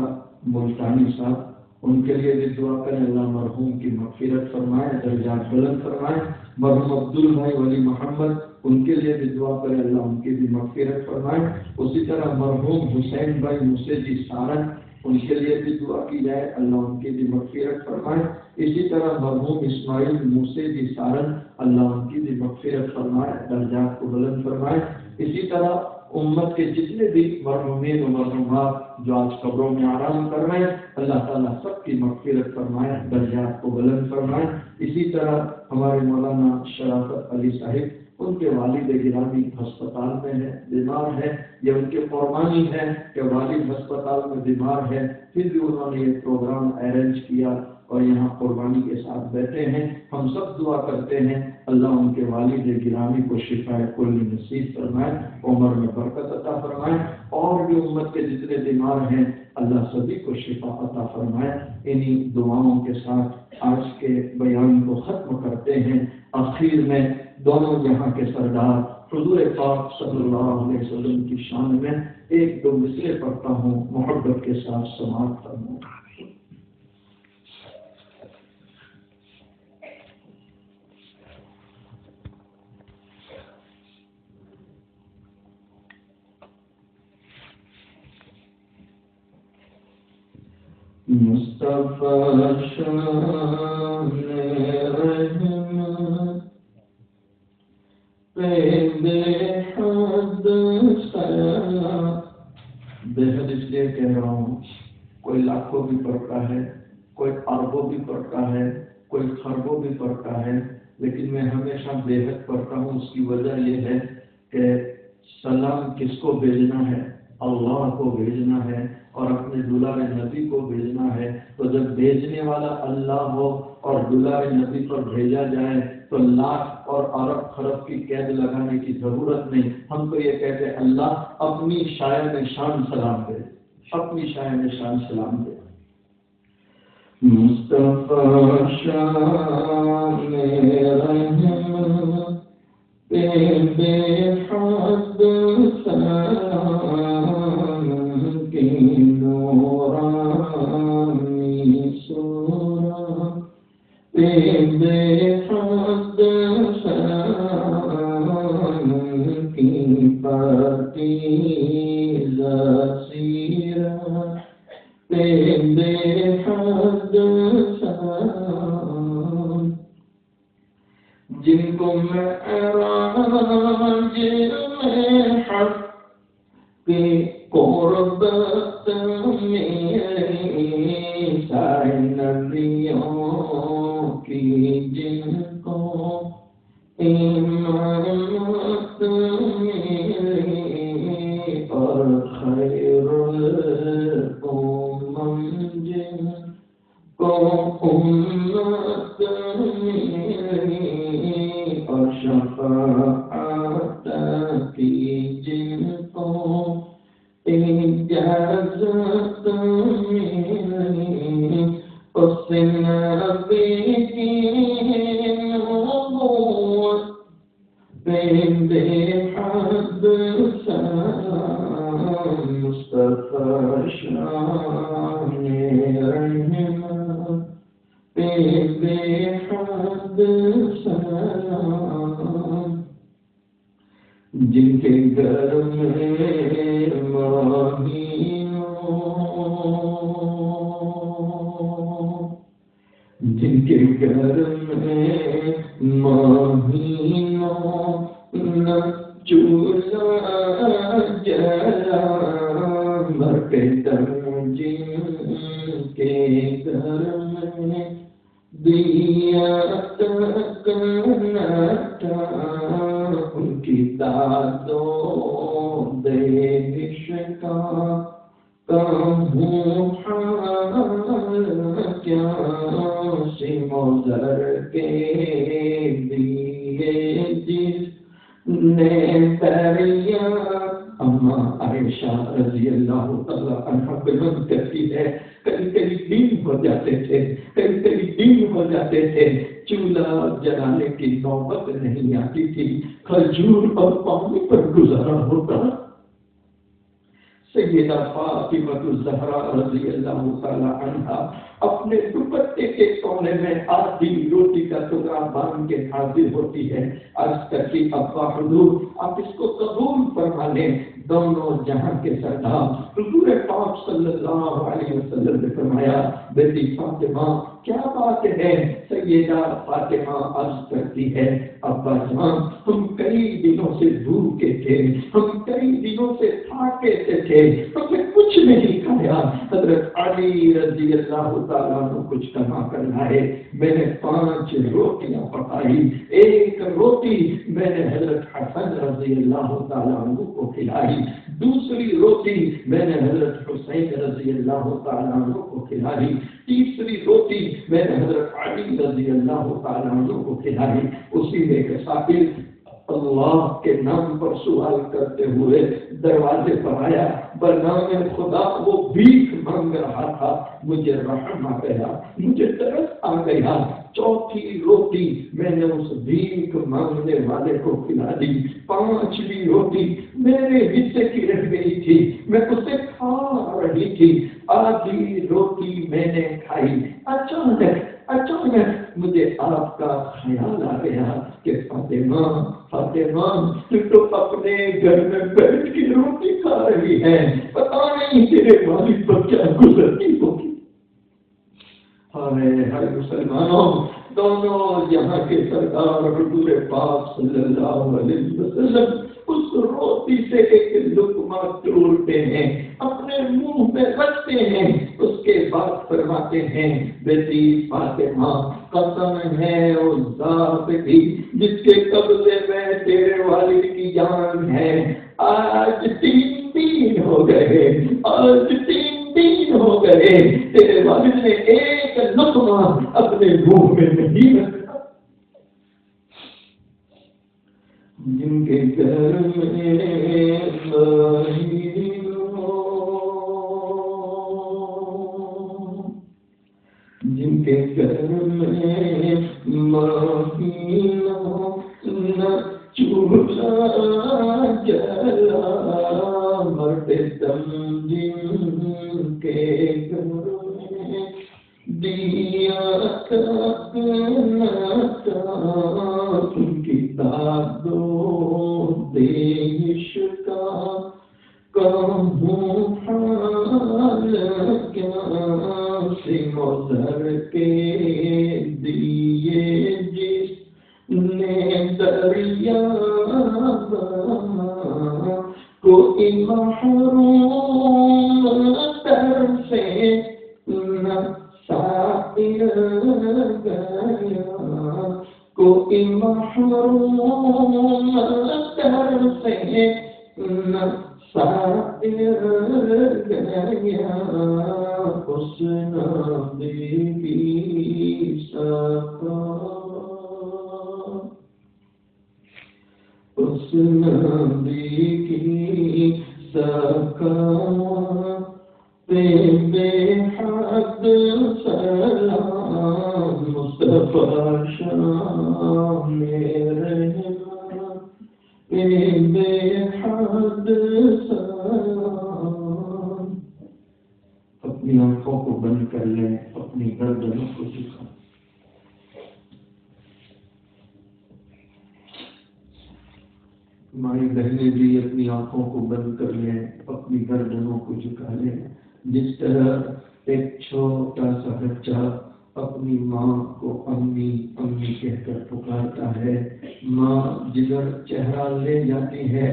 ملتانی صاحب، ان کے لیے بھی دعا کریں، اللہ مرحوم کی مغفرت فرمائے، درجات بلند فرمائے۔ مرحوم عبدالبھائی ولی محمد، ان کے لیے بھی دعا کریں، اللہ ان کی بھی مغفرت فرمائے۔ اسی طرح مرحوم حسین بھائی موسیجی سارن، ان کے لیے بھی دعا کی جائے، اللہ ان کی بھی مغفرت فرمائے۔ اسی طرح مرحوم اسماعیل موسیجی سارن، اللہ ان کی بھی مغفرت فرمائے، درجات کو بلند فرمائے۔ اسی طرح امت کے جتنے بھی مرحومین و مرحومات جو آج قبروں میں آرام کر رہے ہیں، اللہ تعالیٰ سب کی مغفرت فرمائے، درجات کو بلند فرمائے۔ اسی طرح ہمارے مولانا شرافت علی صاحب، ان کے والد گرامی ہسپتال میں ہے، بیمار ہے، یہ ان کی قربانی ہے کہ والد ہسپتال میں بیمار ہے، پھر بھی انہوں نے یہ پروگرام ارینج کیا اور یہاں قربانی کے ساتھ بیٹھے ہیں۔ ہم سب دعا کرتے ہیں اللہ ان کے والد گرامی کو شفاء کلی نصیب فرمائے، عمر میں برکت عطا فرمائے، اور بھی امت کے جتنے بیمار ہیں اللہ سبھی کو شفا عطا فرمائے۔ انہی دعاؤں کے ساتھ آج کے بیان کو ختم کرتے ہیں۔ آخر میں دونوں جہاں کے سردار حضور پاک صلی اللہ علیہ وسلم کی شان میں ایک دو مصرے پڑھتا ہوں، محبت کے ساتھ سماعت فرمائیں۔ مصطفیٰ شان رحمت بے حد سلام، بے حد اس لیے کہہ رہا ہوں، کوئی لاکھوں بھی پڑھتا ہے، کوئی اربوں بھی پڑھتا ہے، کوئی خربوں بھی پڑھتا ہے، لیکن میں ہمیشہ بے حد پڑھتا ہوں۔ اس کی وجہ یہ ہے کہ سلام کس کو بھیجنا ہے؟ اللہ کو بھیجنا ہے، اور اپنے دلارے نبی کو بھیجنا ہے۔ تو جب بھیجنے والا اللہ ہو اور دلارے نبی پر بھیجا جائے تو لاکھ اور ارب خرب کی قید لگانے کی ضرورت نہیں۔ ہم تو یہ کہتے ہیں اللہ اپنی شان میں شان سلام دے، اپنی شان میں شان سلام دے۔ مصطفیٰ شان رحمت بے حد سلام کی نورانی صورت بے حد سلام کی پاکیزہ سیرت بے حد سلام، جن کو معراج میں حق کی قربت میری سارے نبیوں کی، جن کو امامت میری اور خیر الامم جن کو امت میری اجازت ملی اس نبی کی نبوت بے حد سلام مصطفیٰ شان رحمت بے حد سلام جن کے گھر میں جن کے گھر میں مہینوں نہ چولہا جلا مرتے دم جن کے گھر میں دیا تک نہ تھا ان کی دادوں دیش کا کہوں حال کیا سموزر کے دیے جس نے دریا اما عائشہ رضی اللہ تعالیٰ عنہ بیان کرتی ہے کئی دن ہو جاتے تھے چولہا جلانے کی نوبت نہیں آتی تھی کھجور اور پانی پر گزارا ہوتا سیدہ فاطمہ الزہرا رضی اللہ تعالی عنہا اپنے دوپٹے کے کونے میں آدھی روٹی کا ٹکڑا باندھ کے حاضر ہوتی ہے عرض کرتی ابا حضور آپ اس کو قبول فرما لیں دونوں جہاں کے سردار حضور پاک صلی اللہ علیہ وسلم نے فرمایا بیٹی فاطمہ کیا بات ہے سیدہ فاطمہ عرض کرتی ہے ابا جان ہم کئی دنوں سے بھوکے تھے ہم کئی دنوں سے تھاکے تھے ہم نے کچھ نہیں کھایا حضرت علی رضی اللہ تعالیٰ نے کچھ کما کر لائے میں نے 5 روٹیاں پکائی ایک روٹی میں نے حضرت حسن رضی اللہ تعالیٰ عنہ کو کھلائی دوسری روٹی میں نے حضرت حسین رضی اللہ تعالیٰ عنہ کو کھلائی تیسری روٹی میں نے حضرت علی رضی اللہ تعالیٰ عنہ کو کھلائی اسی میں ایک ساتھی اللہ کے نام پر سوال کرتے ہوئے دروازے پر آیا بنام خدا وہ بھیک مانگ رہا تھا مجھے رحم آ گیا مجھے ترس آ گیا چوتھی روٹی میں نے اس بھیک مانگنے والے کو کھلا دی 5ویں روٹی میرے حصے کی رہ گئی تھی میں اسے کھا رہی تھی آدھی روٹی میں نے کھائی اچانک مجھے آپ کا خیال آ گیا کہ فاطمہ تو اپنے گھر میں بیٹھ کے روٹی کھا رہی ہے پتا نہیں تیرے والد پر کیا گزرتی ہوگی ہر مسلمانوں دونوں یہاں کے سردار حضور پاک صلی اللہ علیہ وسلم اس روٹی سے ایک لقمہ توڑتے ہیں اپنے منہ میں رکھتے ہیں اس کے بعد فرماتے ہیں بیٹی فاطمہ قسم ہے اس ذات کی جس کے قبضے میں تیرے والد کی جان ہے آج 3 دن ہو گئے تیرے والد نے ایک لقمہ اپنے منہ میں نہیں رکھا جن کے گھر میں مہینوں نہ چولہا جلا مرتے دم جن کے گھر میں دیا تک نہ تھا ان کی دادوں دیش کا کہوں حال کیا سموزر کے دیے جس نے دریا کوئی محروم در سے نہ سائر گیا کوئی محروم در سے نہ سائر گیا اس نبی کی شفاعت بے حد سلام مصطفیٰ شام رحمت بے حد سلام. اپنی آنکھوں کو بند کر لیں، اپنی گردنوں کو جھکا. ہماری بہنیں بھی اپنی آنکھوں کو بند کر لیں، اپنی گردنوں کو جھکا لیں. جس طرح ایک چھوٹا سا بچہ اپنی ماں کو امی امی کہہ کر پکارتا ہے، ماں جدھر چہرہ لے جاتی ہے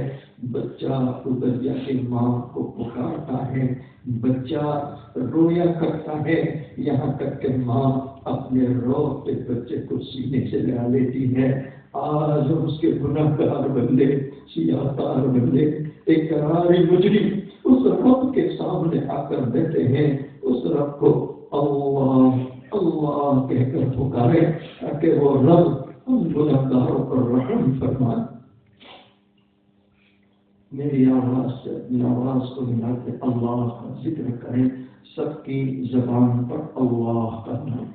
بچہ ادھر جا کے ماں کو پکارتا ہے. بچہ رویا کرتا ہے یہاں تک کہ ماں اپنے روتے بچے کو سینے سے لگا لیتی ہے. آج اس کے گناہگار بندے، سیاہکار بندے، اقرار مجرم اس رب کے سامنے آ کر بیٹھے ہیں. اس رب کو اللہ اللہ کہہ کر پکارے تاکہ وہ رب ہم گناہگاروں پر رحم فرمائے. میری آواز سے اپنی آواز کو ملا کے اللہ کا ذکر کریں. سب کی زبان پر اللہ کا نام.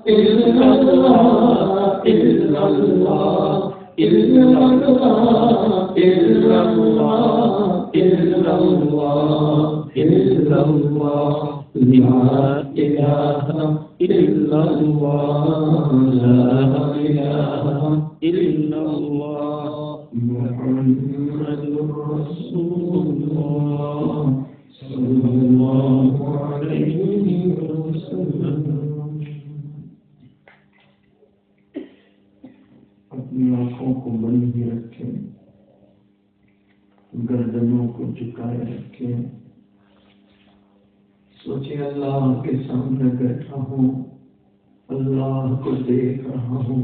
إلا الله إلا الله إلا الله إلا الله إلا الله إلا الله لا إله إلا الله لا إله إلا الله محمد رسول الله صلى الله عليه وسلم. اپنی آنکھوں کو بند ہی رکھیں، گردنوں کو جھکائے رکھیں. سوچیں اللہ کے سامنے بیٹھا ہوں، اللہ کو دیکھ رہا ہوں،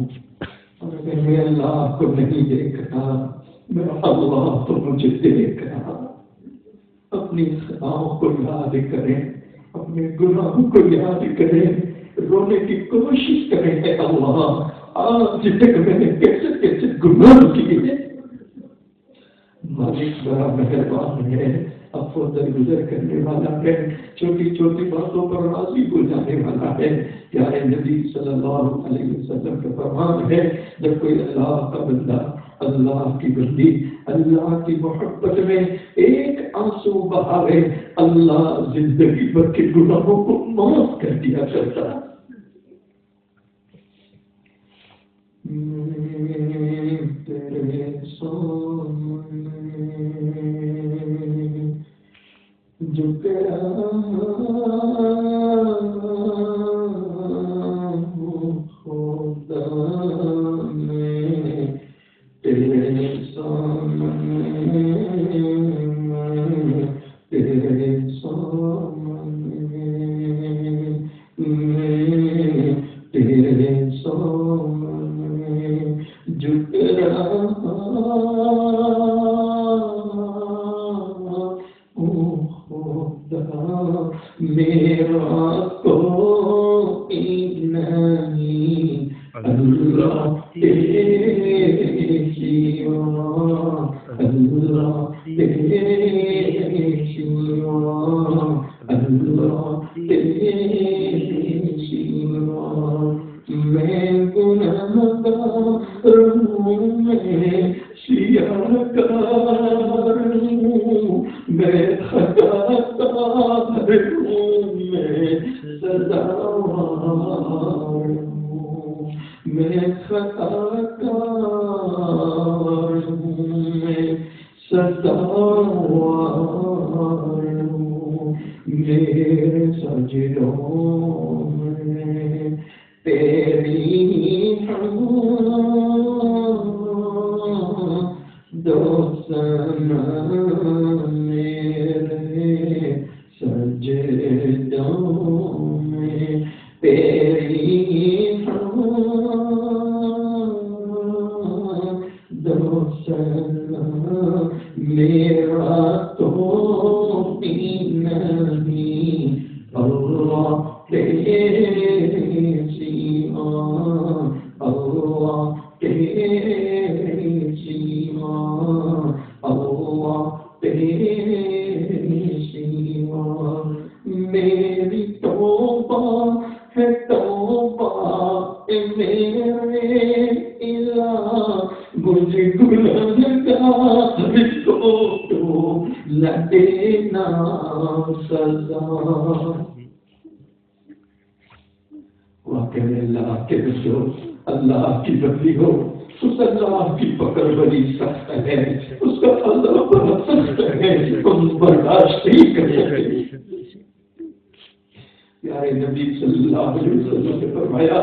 اور اگر میں اللہ کو نہیں دیکھ رہا، میرا اللہ تو مجھے دیکھ رہا. اپنی خطاؤں کو یاد کریں، اپنے گناہوں کو یاد کریں، رونے کی کوشش کریں. اے اللہ، آج تک میں نے کیسے کیسے گناہ کیے. مالک بڑا مہربان ہے، عفو درگزر کرنے والا ہے، چھوٹی چھوٹی باتوں پر راضی ہو جانے والا ہے. پیارے نبی صلی اللہ علیہ وسلم کا فرمان ہے، جب کوئی اللہ کا بندہ، اللہ کی بندی اللہ کی محبت میں ایک آنسو بہاوے، اللہ زندگی بھر کے گناہوں کو معاف کر دیا کرتا. تیرے سامنے جھک رہا ہوں خدا میں، تیرے سامنے تیرے سامنے تیرے سامنے جھک رہا ہوں خدا. میرا کوئی نہیں اللہ تیرے سوا، اللہ تیرے سوا، اللہ تیرے سوا. میں گنہگار ہوں، میں سیاہکار ہوں، میں خطاکار ہوں، میں سزاوار ہوں، میں خطاکار ہوں، میں سزاوار ہوں. میرے سجدوں میں تیری دوستان میرے سجدوں میں تیری دوستان میرا تو نہیں اللہ تیرے سوا، اللہ تیرے سوا، اللہ تیرے سوا. میری توبہ ہے توبہ اے میرے الہ، مجھے گنہگار کو تو نہ دینا سزا. واقعی اللہ کے رسول اللہ کی بدلی ہو، اس اللہ کی پکڑ بڑی سخت ہے، اس کا عذاب بڑا سخت ہے، تم برداشت نہیں کر سکتے. پیارے نبی صلی اللہ علیہ وسلم نے فرمایا،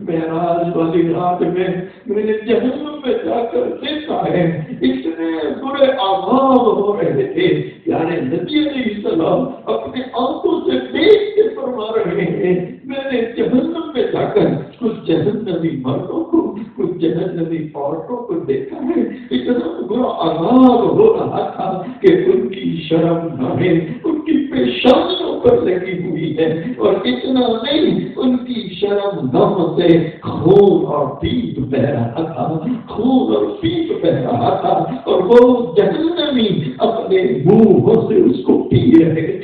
معراج والی رات میں میں نے جہنم میں جا کر دیکھا ہے، اتنے برے عذاب ہو رہے تھے. پیارے نبی علیہ السلام اپنے آنکھوں سے دیکھ کے فرما رہے ہیں، میں نے جہنم میں جا کر کچھ جہنمی مردوں کو، کچھ جہنمی عورتوں کو دیکھا ہے، اتنا برا عذاب ہو رہا تھا کہ ان کی شرم گاہیں ان کی پیشانیوں پر لگی ہوئی ہے، اور اتنا نہیں، ان کی شرم گاہوں سے خون اور پیپ بہ رہا تھا، خون اور پیپ بہ رہا تھا، اور وہ جہنمی اپنے منہوں سے اس کو پی رہے تھے.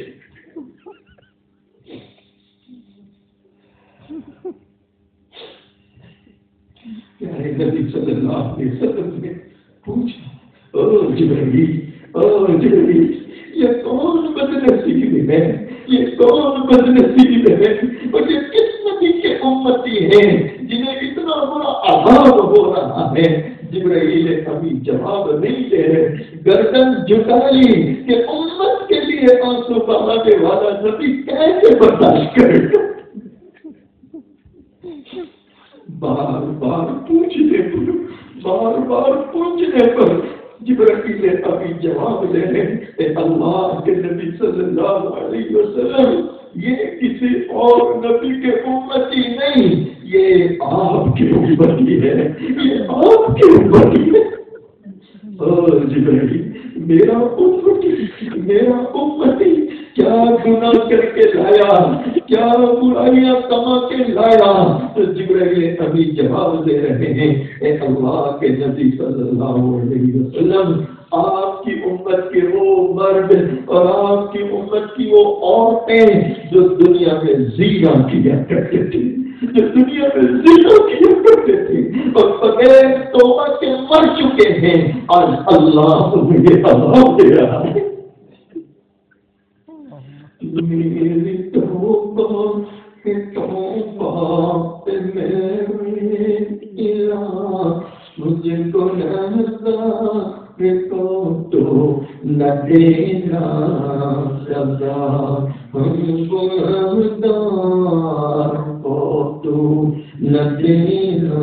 پیارے نبی صلی اللہ علیہ وسلم نے پوچھا، او جبرائیل، او جبرائیل، یہ کون بد نصیب ہے، یہ کون بد نصیب ہے، اور یہ کس نبی کے امتی ہیں جنہیں اتنا بڑا عذاب ہو رہا ہے؟ جبرائیل ابھی جواب نہیں دے رہے، گردن جھکا لی کہ امت کے لیے آنسو بہانے والا نبی کیسے برداشت کرے گا؟ بار بار پوچھنے پر جبرائیل ابھی جواب دے رہے ہیں، اللہ کے نبی صلی اللہ علیہ وسلم یہ کسی اور نبی کے امتی نہیں، یہ آپ کے امتی ہے، یہ آپ کے امتی ہے۔ جبرائیل، میرا امتی کیا گناہ کر کے لایا، کیا برائیاں کما کے لایا؟ تو جبرائیل ابھی جواب دے رہے ہیں، اے اللہ کے نبی صلی اللہ علیہ وسلم، آپ کی امت کے وہ مرد اور آپ کی امت کی وہ عورتیں جو دنیا میں زنا کیا کرتے تھے، جو دنیا میں زنا کیا کرتے تھے اور بغیر توبہ کے مر چکے ہیں، آج اللہ مجھے عذاب دے رہا ہے۔ میری توبہ کے توبہ میرے الہ، مجھے گنہگار کو تو نہ دینا سزا، ہم گنہگار کو تو نہ دینا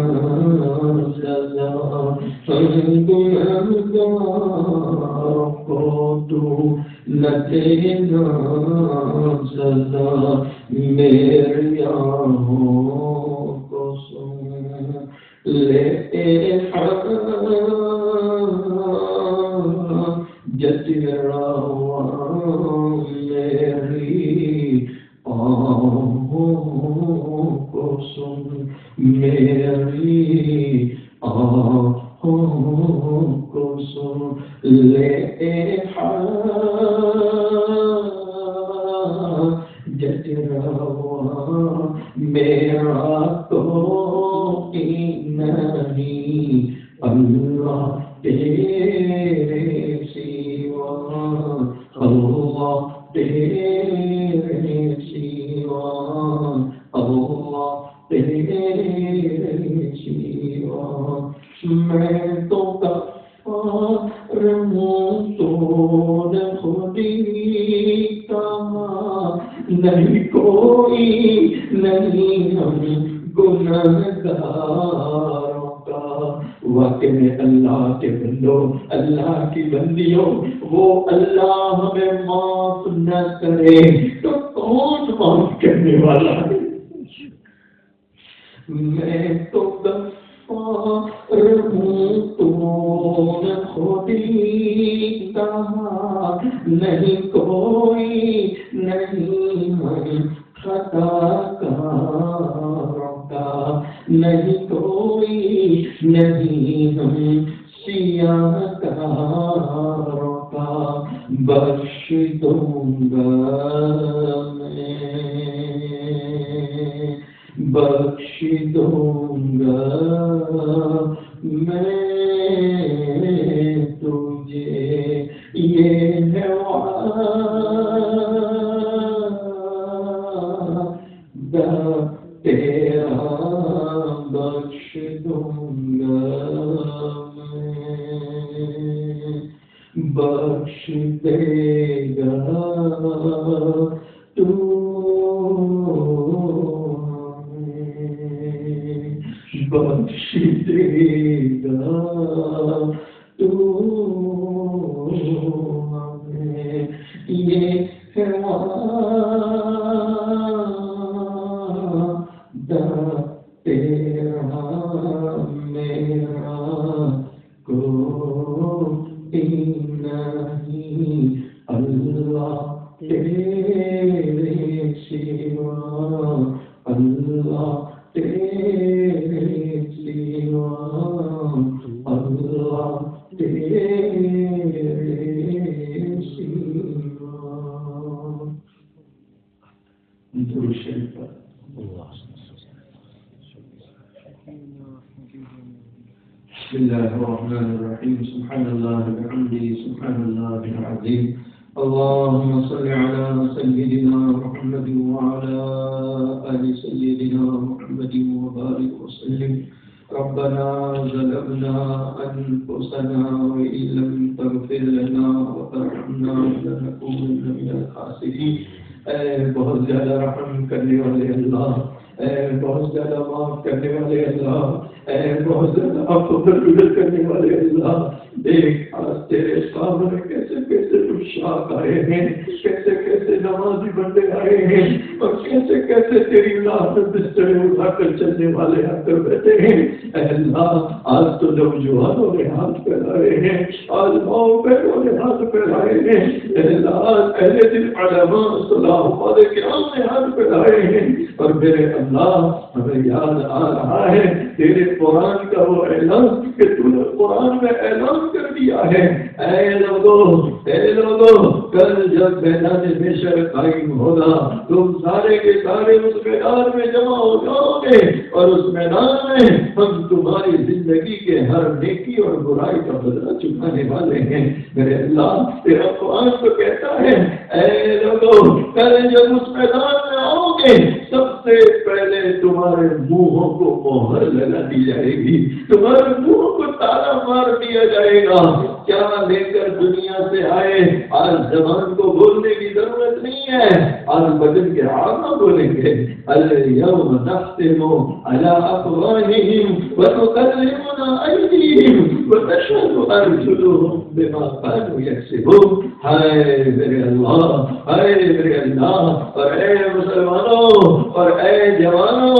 سزا، ہم گنہگار کو تو نہ دینا سزا، میری آہوں کو سن لے جترا میری آہوں کو سن، میری آہوں کو سن لے جترا میرا کوئی نہیں، اللہ تیرے سوا، اللہ تیرے سوا، اللہ تیرے سوا، میں تو کفار ہوں تو نے خودی کہا، نہیں کوئی نہیں ہم گنہگاروں کا۔ واقع میں اللہ کے بندو، اللہ کی بندیوں، وہ اللہ ہمیں معاف نہ کرے تو کون معاف کرنے والا ہے؟ میں تو غفار ہوں تو نے خودی کہا، نہیں کوئی نہیں ہم خطا کاروں کا، نہیں کوئی نہیں ہم سیاہ کاروں کا، بخش دوں گا میں، بخش دوں گا میں تجھے، یہ ہے وعدہ تیرا، بخش دوں گا میں، بخش دے گا تو، بخش دے گا تو ہمیں، یہ ہے وعدہ تیرا میرا کوئی نہیں، اللہ تیرے سوا، اللہ تیرے سوا، اللہ تیرے سوا۔ درود شریف پر بسم الله الرحمن الرحيم سبحان الله وبحمده سبحان الله العظيم اللهم صل على سيدنا محمد وعلى آل سيدنا محمد وبارك وسلم ربنا ظلمنا أنفسنا وإن لم تغفر لنا وترحمنا لنكونن من الخاسرين اے بہت زیادہ رحم کرنے والے اللہ، اے بہت زیادہ معاف کرنے والے اللہ، اے بہت زیادہ عفو کرنے والے اللہ، دیکھ آج تیرے سامنے کیسے کیسے شاک آئے ہیں، کیسے کیسے نمازی بندے آئے ہیں، اور کیسے کیسے تیری راہ بسترے اٹھا کر چلنے والے آ کر بیٹھے ہیں۔ اے اللہ آج تو نوجوانوں نے ہاتھ پھیلائے ہیں، آج ماؤں بہنوں نے ہاتھ پھیلائے ہیں، اے اللہ اہل دل علماء صلاح والے کرام نے ہاتھ پھیلائے ہیں، اور میرے اللہ ہمیں یاد آ رہا ہے تیرے قرآن کا وہ اعلان کہ تو نے قرآن میں اعلان کر دیا ہے، اے لوگوں کل جب میدان محشر قائم ہوگا تم سارے کے سارے اس میدان میں جمع ہو جاؤ گے، اور اس میدان میں ہم تمہاری زندگی کے ہر نیکی اور برائی کا بدلہ چکانے والے ہیں۔ میرے اللہ تیرا قرآن تو کہتا ہے اے لوگوں کل جب اس میدان میں آؤ گے سب سے پہلے تمہارے منہوں کو مہر لگا دی جائے گی، تمہارے منہوں کو تالا مار دیا جائے گا۔ کیا لے کر دنیا سے آئے، آج زبان کو بولنے کی ضرورت نہیں ہے، آج بدن کے آگا بولیں گے الیوم نختم علی افواہہم وتکلمنا ایدیہم وتشہد ارجلہم بما کانوا یکسبون۔ ہائے میرے اللہ، ہائے میرے اللہ، اور اے مسلمانوں اور اے جوانوں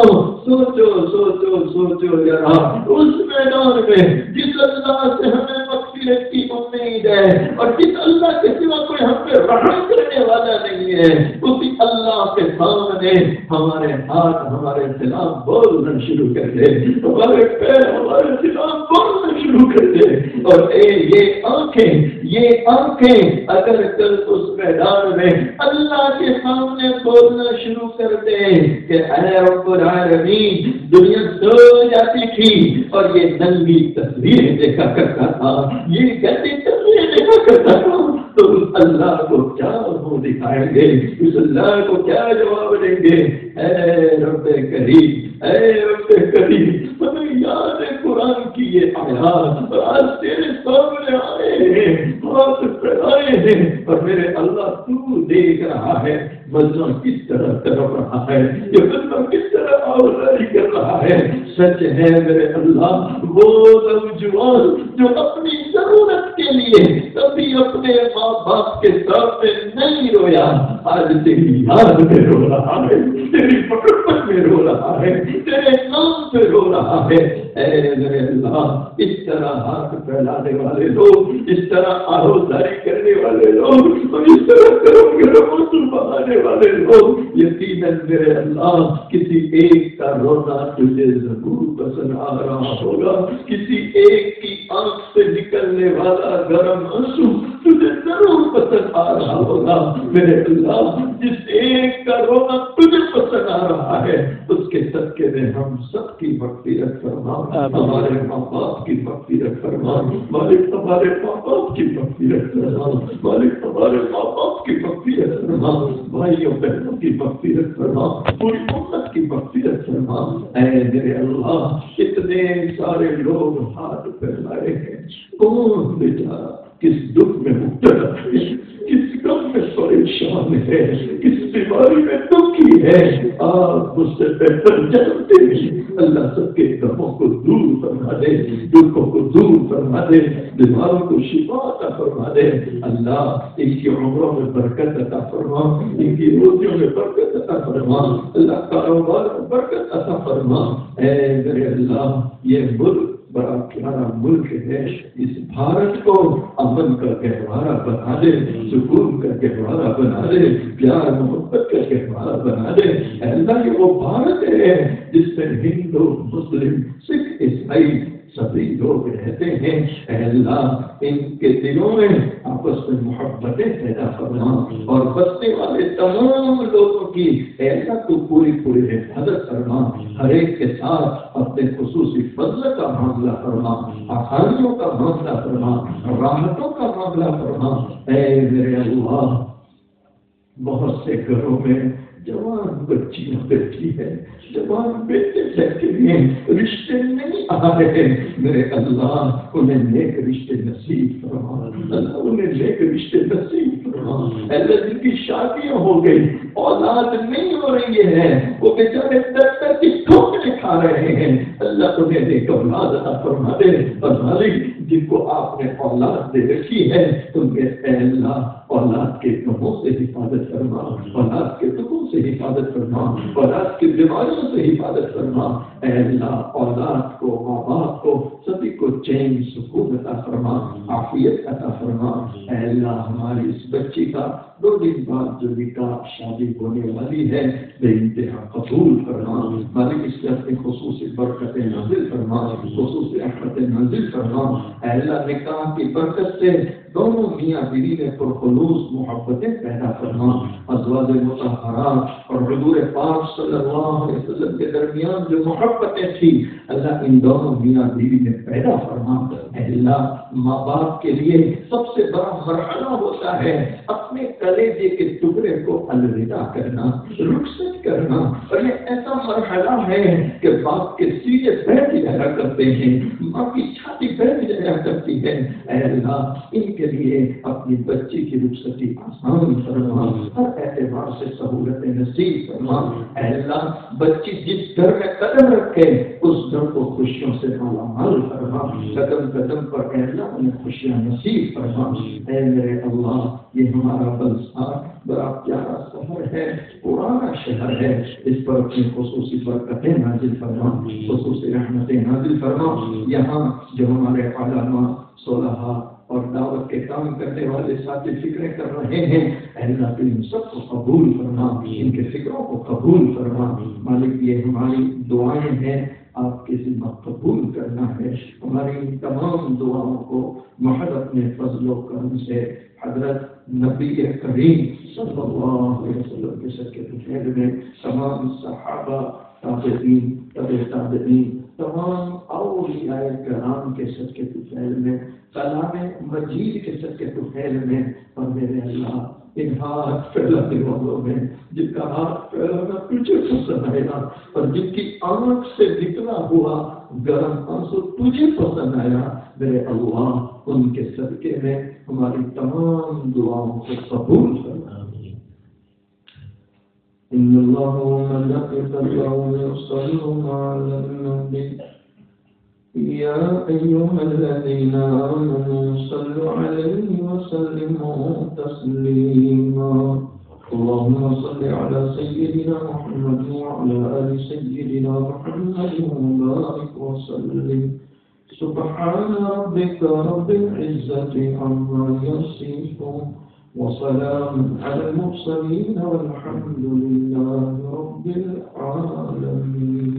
سوچو سوچو سوچو ذرا اس میدان میں جس اللہ سے ہمیں مغفرت کی امید ہے اور جس اللہ کے سوا کوئی ہم پہ رحم کرنے والا نہیں ہے، اسی اللہ کے سامنے ہمارے ہاتھ ہمارے خلاف بولنا شروع کر دے، ہمارے پیر ہمارے خلاف بولنا شروع کر دے، اور یہ آنکھیں اگر کل اس میدان میں اللہ کے سامنے بولنا شروع کر دے کہ اے رب العالمین دنیا سو جاتی تھی اور یہ ننگی تصویر دیکھا کرتا تھا، یہ گندی تصویر دیکھا کرتا تھا، تو اس اللہ کو کیا منہ دکھائیں گے، اس اللہ کو کیا جواب دیں گے؟ اے رب کریم، اے رب کریم ہمیں یاد ہے قرآن کی یہ آیات، اور آج تیرے سامنے آئے ہیں، ہاتھ پھیلائے ہیں، اور میرے اللہ تو دیکھ رہا ہے مظلوم کس طرح تڑپ رہا ہے، یہ مظلوم کس طرح آوازاری کر رہا ہے۔ سچ ہے میرے اللہ وہ نوجوان جو اپنی ضرورت کے لیے کبھی اپنے ماں باپ کے سامنے نہیں رویا، آج تیری یاد میں رو رہا ہے، تیری محبت میں رو رہا ہے، تیرے نام پہ رو رہا ہے۔ اے میرے اللہ اس طرح ہاتھ پھیلانے والے لوگ، اس طرح آہوزاری کرنے والے لوگ، اور اس طرح کرم بہانے والے لوگ یقیناً میرے اللہ کسی ایک کا رونا تجھے ضرور پسند آ رہا ہوگا، کسی ایک کی آنکھ سے نکلنے والا گرم آنسو تجھے ضرور پسند آ رہا ہوگا۔ میرے اللہ جس ایک کا رونا تجھے پسند آ رہا ہے اس کے صدقے میں ہم سب کی مغفرت فرما، ہمارے ماں باپ کی مغفرت فرما، مالک ہمارے ماں باپ کی مغفرت فرما، مالک ہمارے ماں باپ کی مغفرت فرما، بھائیوں بہنوں کی مغفرت فرما، پوری امت کی مغفرت فرما۔ اے میرے اللہ اتنے سارے لوگ ہاتھ پھیلائے ہیں، کون بیچارہ کس دکھ میں مبتلا ہے، کس غم میں پریشان ہے، کس بیماری میں دکھی ہے، آپ مجھ سے بہتر جانتے ہیں۔ اللہ سب کے غموں کو دور فرما دے، دکھوں کو دور فرما دے، بیماروں کو شفا عطا فرما دے۔ اللہ ان کی عمروں میں برکت عطا فرما، ان کی روزیوں میں برکت عطا فرما، اللہ کاروبار میں برکت عطا فرما۔ اے میرے اللہ یہ ملک بڑا پیارا ملک ہے، اس بھارت کو امن کا گہوارہ بنا دے، سکون کا گہوارہ بنا دے، پیار محبت کا گہوارہ بنا دے۔ اللہ یہ وہ بھارت ہے جس میں ہندو مسلم سکھ عیسائی سبھی لوگ رہتے ہیں، اے اللہ ان کے دلوں میں آپس میں محبتیں پیدا فرما اور بسنے والے تمام لوگوں کی اے اللہ تو پوری حفاظت فرما، ہر ایک کے ساتھ اپنے خصوصی فضل کا معاملہ فرما، آسانیوں کا معاملہ فرما، راحتوں کا معاملہ فرما۔ اے میرے اللہ، بہت سے گھروں میں جوان بچیاں بیٹھی ہے، جوان بیٹے بیٹھے ہیں، رشتے نہیں آ رہے، میرے اللہ انہیں نیک رشتے نصیب فرما، اللہ انہیں نیک رشتے نصیب فرما۔ اللہ جن کی شادیاں ہو گئی، اولاد نہیں ہو رہی ہے، وہ بیچارے در کی ٹھوکریں کھا رہے ہیں، اللہ انہیں نیک اولاد عطا فرما دے۔ اور مالک جن کو آپ نے اولاد دے رکھی ہے، تم کے اے اللہ اولاد کے غموں سے حفاظت فرما، اولاد کے دکھوں سے حفاظت فرما، اولاد کی بیماریوں سے حفاظت فرما۔ اے اللہ اولاد کو، ماں باپ کو، سبھی کو چین سکون عطا فرما، عافیت عطا فرما۔ اے اللہ ہماری اس بچی کا 2 دن بعد جو نکاح شادی ہونے والی ہے بے انتہا قبول فرما، مالک اس سے اپنی خصوصی برکتیں نازل فرما، خصوصی رحمتیں نازل فرما۔ اے اللہ نکاح کی برکت سے دونوں میاں بیوی میں پرخلوص محبتیں پیدا فرما، ازواج مطہرات اور حضور پاک صلی اللہ علیہ وسلم کے درمیان جو محبتیں تھی اللہ ان دونوں میاں بیوی میں پیدا فرما۔ اے اللہ ماں باپ کے لیے سب سے بڑا مرحلہ ہوتا ہے اپنے کلیجے کے ٹکڑے کو الوداع کرنا، رخصت کرنا، اور یہ ایسا مرحلہ ہے کہ باپ کے سینے بیٹھ جایا کرتے ہیں، ماں کی چھاتی بیٹھ جایا کرتی ہے۔ اے اللہ ان کے لیے اپنی بچی کی رخصتی آسان فرما، ہر اعتبار سے سہولتیں نصیب فرما۔ اے اللہ بچی جس گھر میں قدم رکھے اس گھر کو خوشیوں سے مالا مال فرما، قدم قدم پر اے اللہ انہیں خوشیاں نصیب فرما۔ اے میرے اللہ یہ ہمارا بلسار بڑا پیارا شہر ہے، پرانا شہر ہے، اس پر اپنی خصوصی برکتیں نازل فرما، خصوصی رحمتیں نازل فرما۔ یہاں جو ہمارے علماء، صلحاء اور دعوت کے کام کرنے والے ساتھی فکریں کر رہے ہیں، اے اللہ تو ان سب کو قبول فرما، ان کے فکروں کو قبول فرما۔ مالک یہ ہماری دعائیں ہیں، آپ کے ذمہ قبول کرنا ہے۔ ہماری ان تمام دعاؤں کو محض اپنے فضل و کرم سے حضرت نبی کریم صلی اللہ علیہ وسلم کے سر کے فیل میں تمام صحابہ، تابعین، تبع تابعین، تمام اولیاء کرام کے سر کے فیل میں، کلام مجید کے سر کے فیل میں، اور میرے اللہ ان ہاتھ پھیلانے والوں میں جن کا ہاتھ پھیلانا تجھے پسند آیا اور جن کی آنکھ سے نکلا ہوا گرم آنسو تجھے پسند آیا، میرے اللہ ان کے صدقے میں ہماری تمام دعاؤں کو قبول فرما۔ ان اللہ وملائکتہ یصلون علی النبی یا ایھا الذین آمنوا صلوا علیہ وسلموا تسلیما۔ اللهم صل على سيدنا محمد وعلى آل سيدنا محمد وبارك وسلم۔ سبحان ربك رب العزة عما يصفون وسلام على المرسلين والحمد لله رب العالمين۔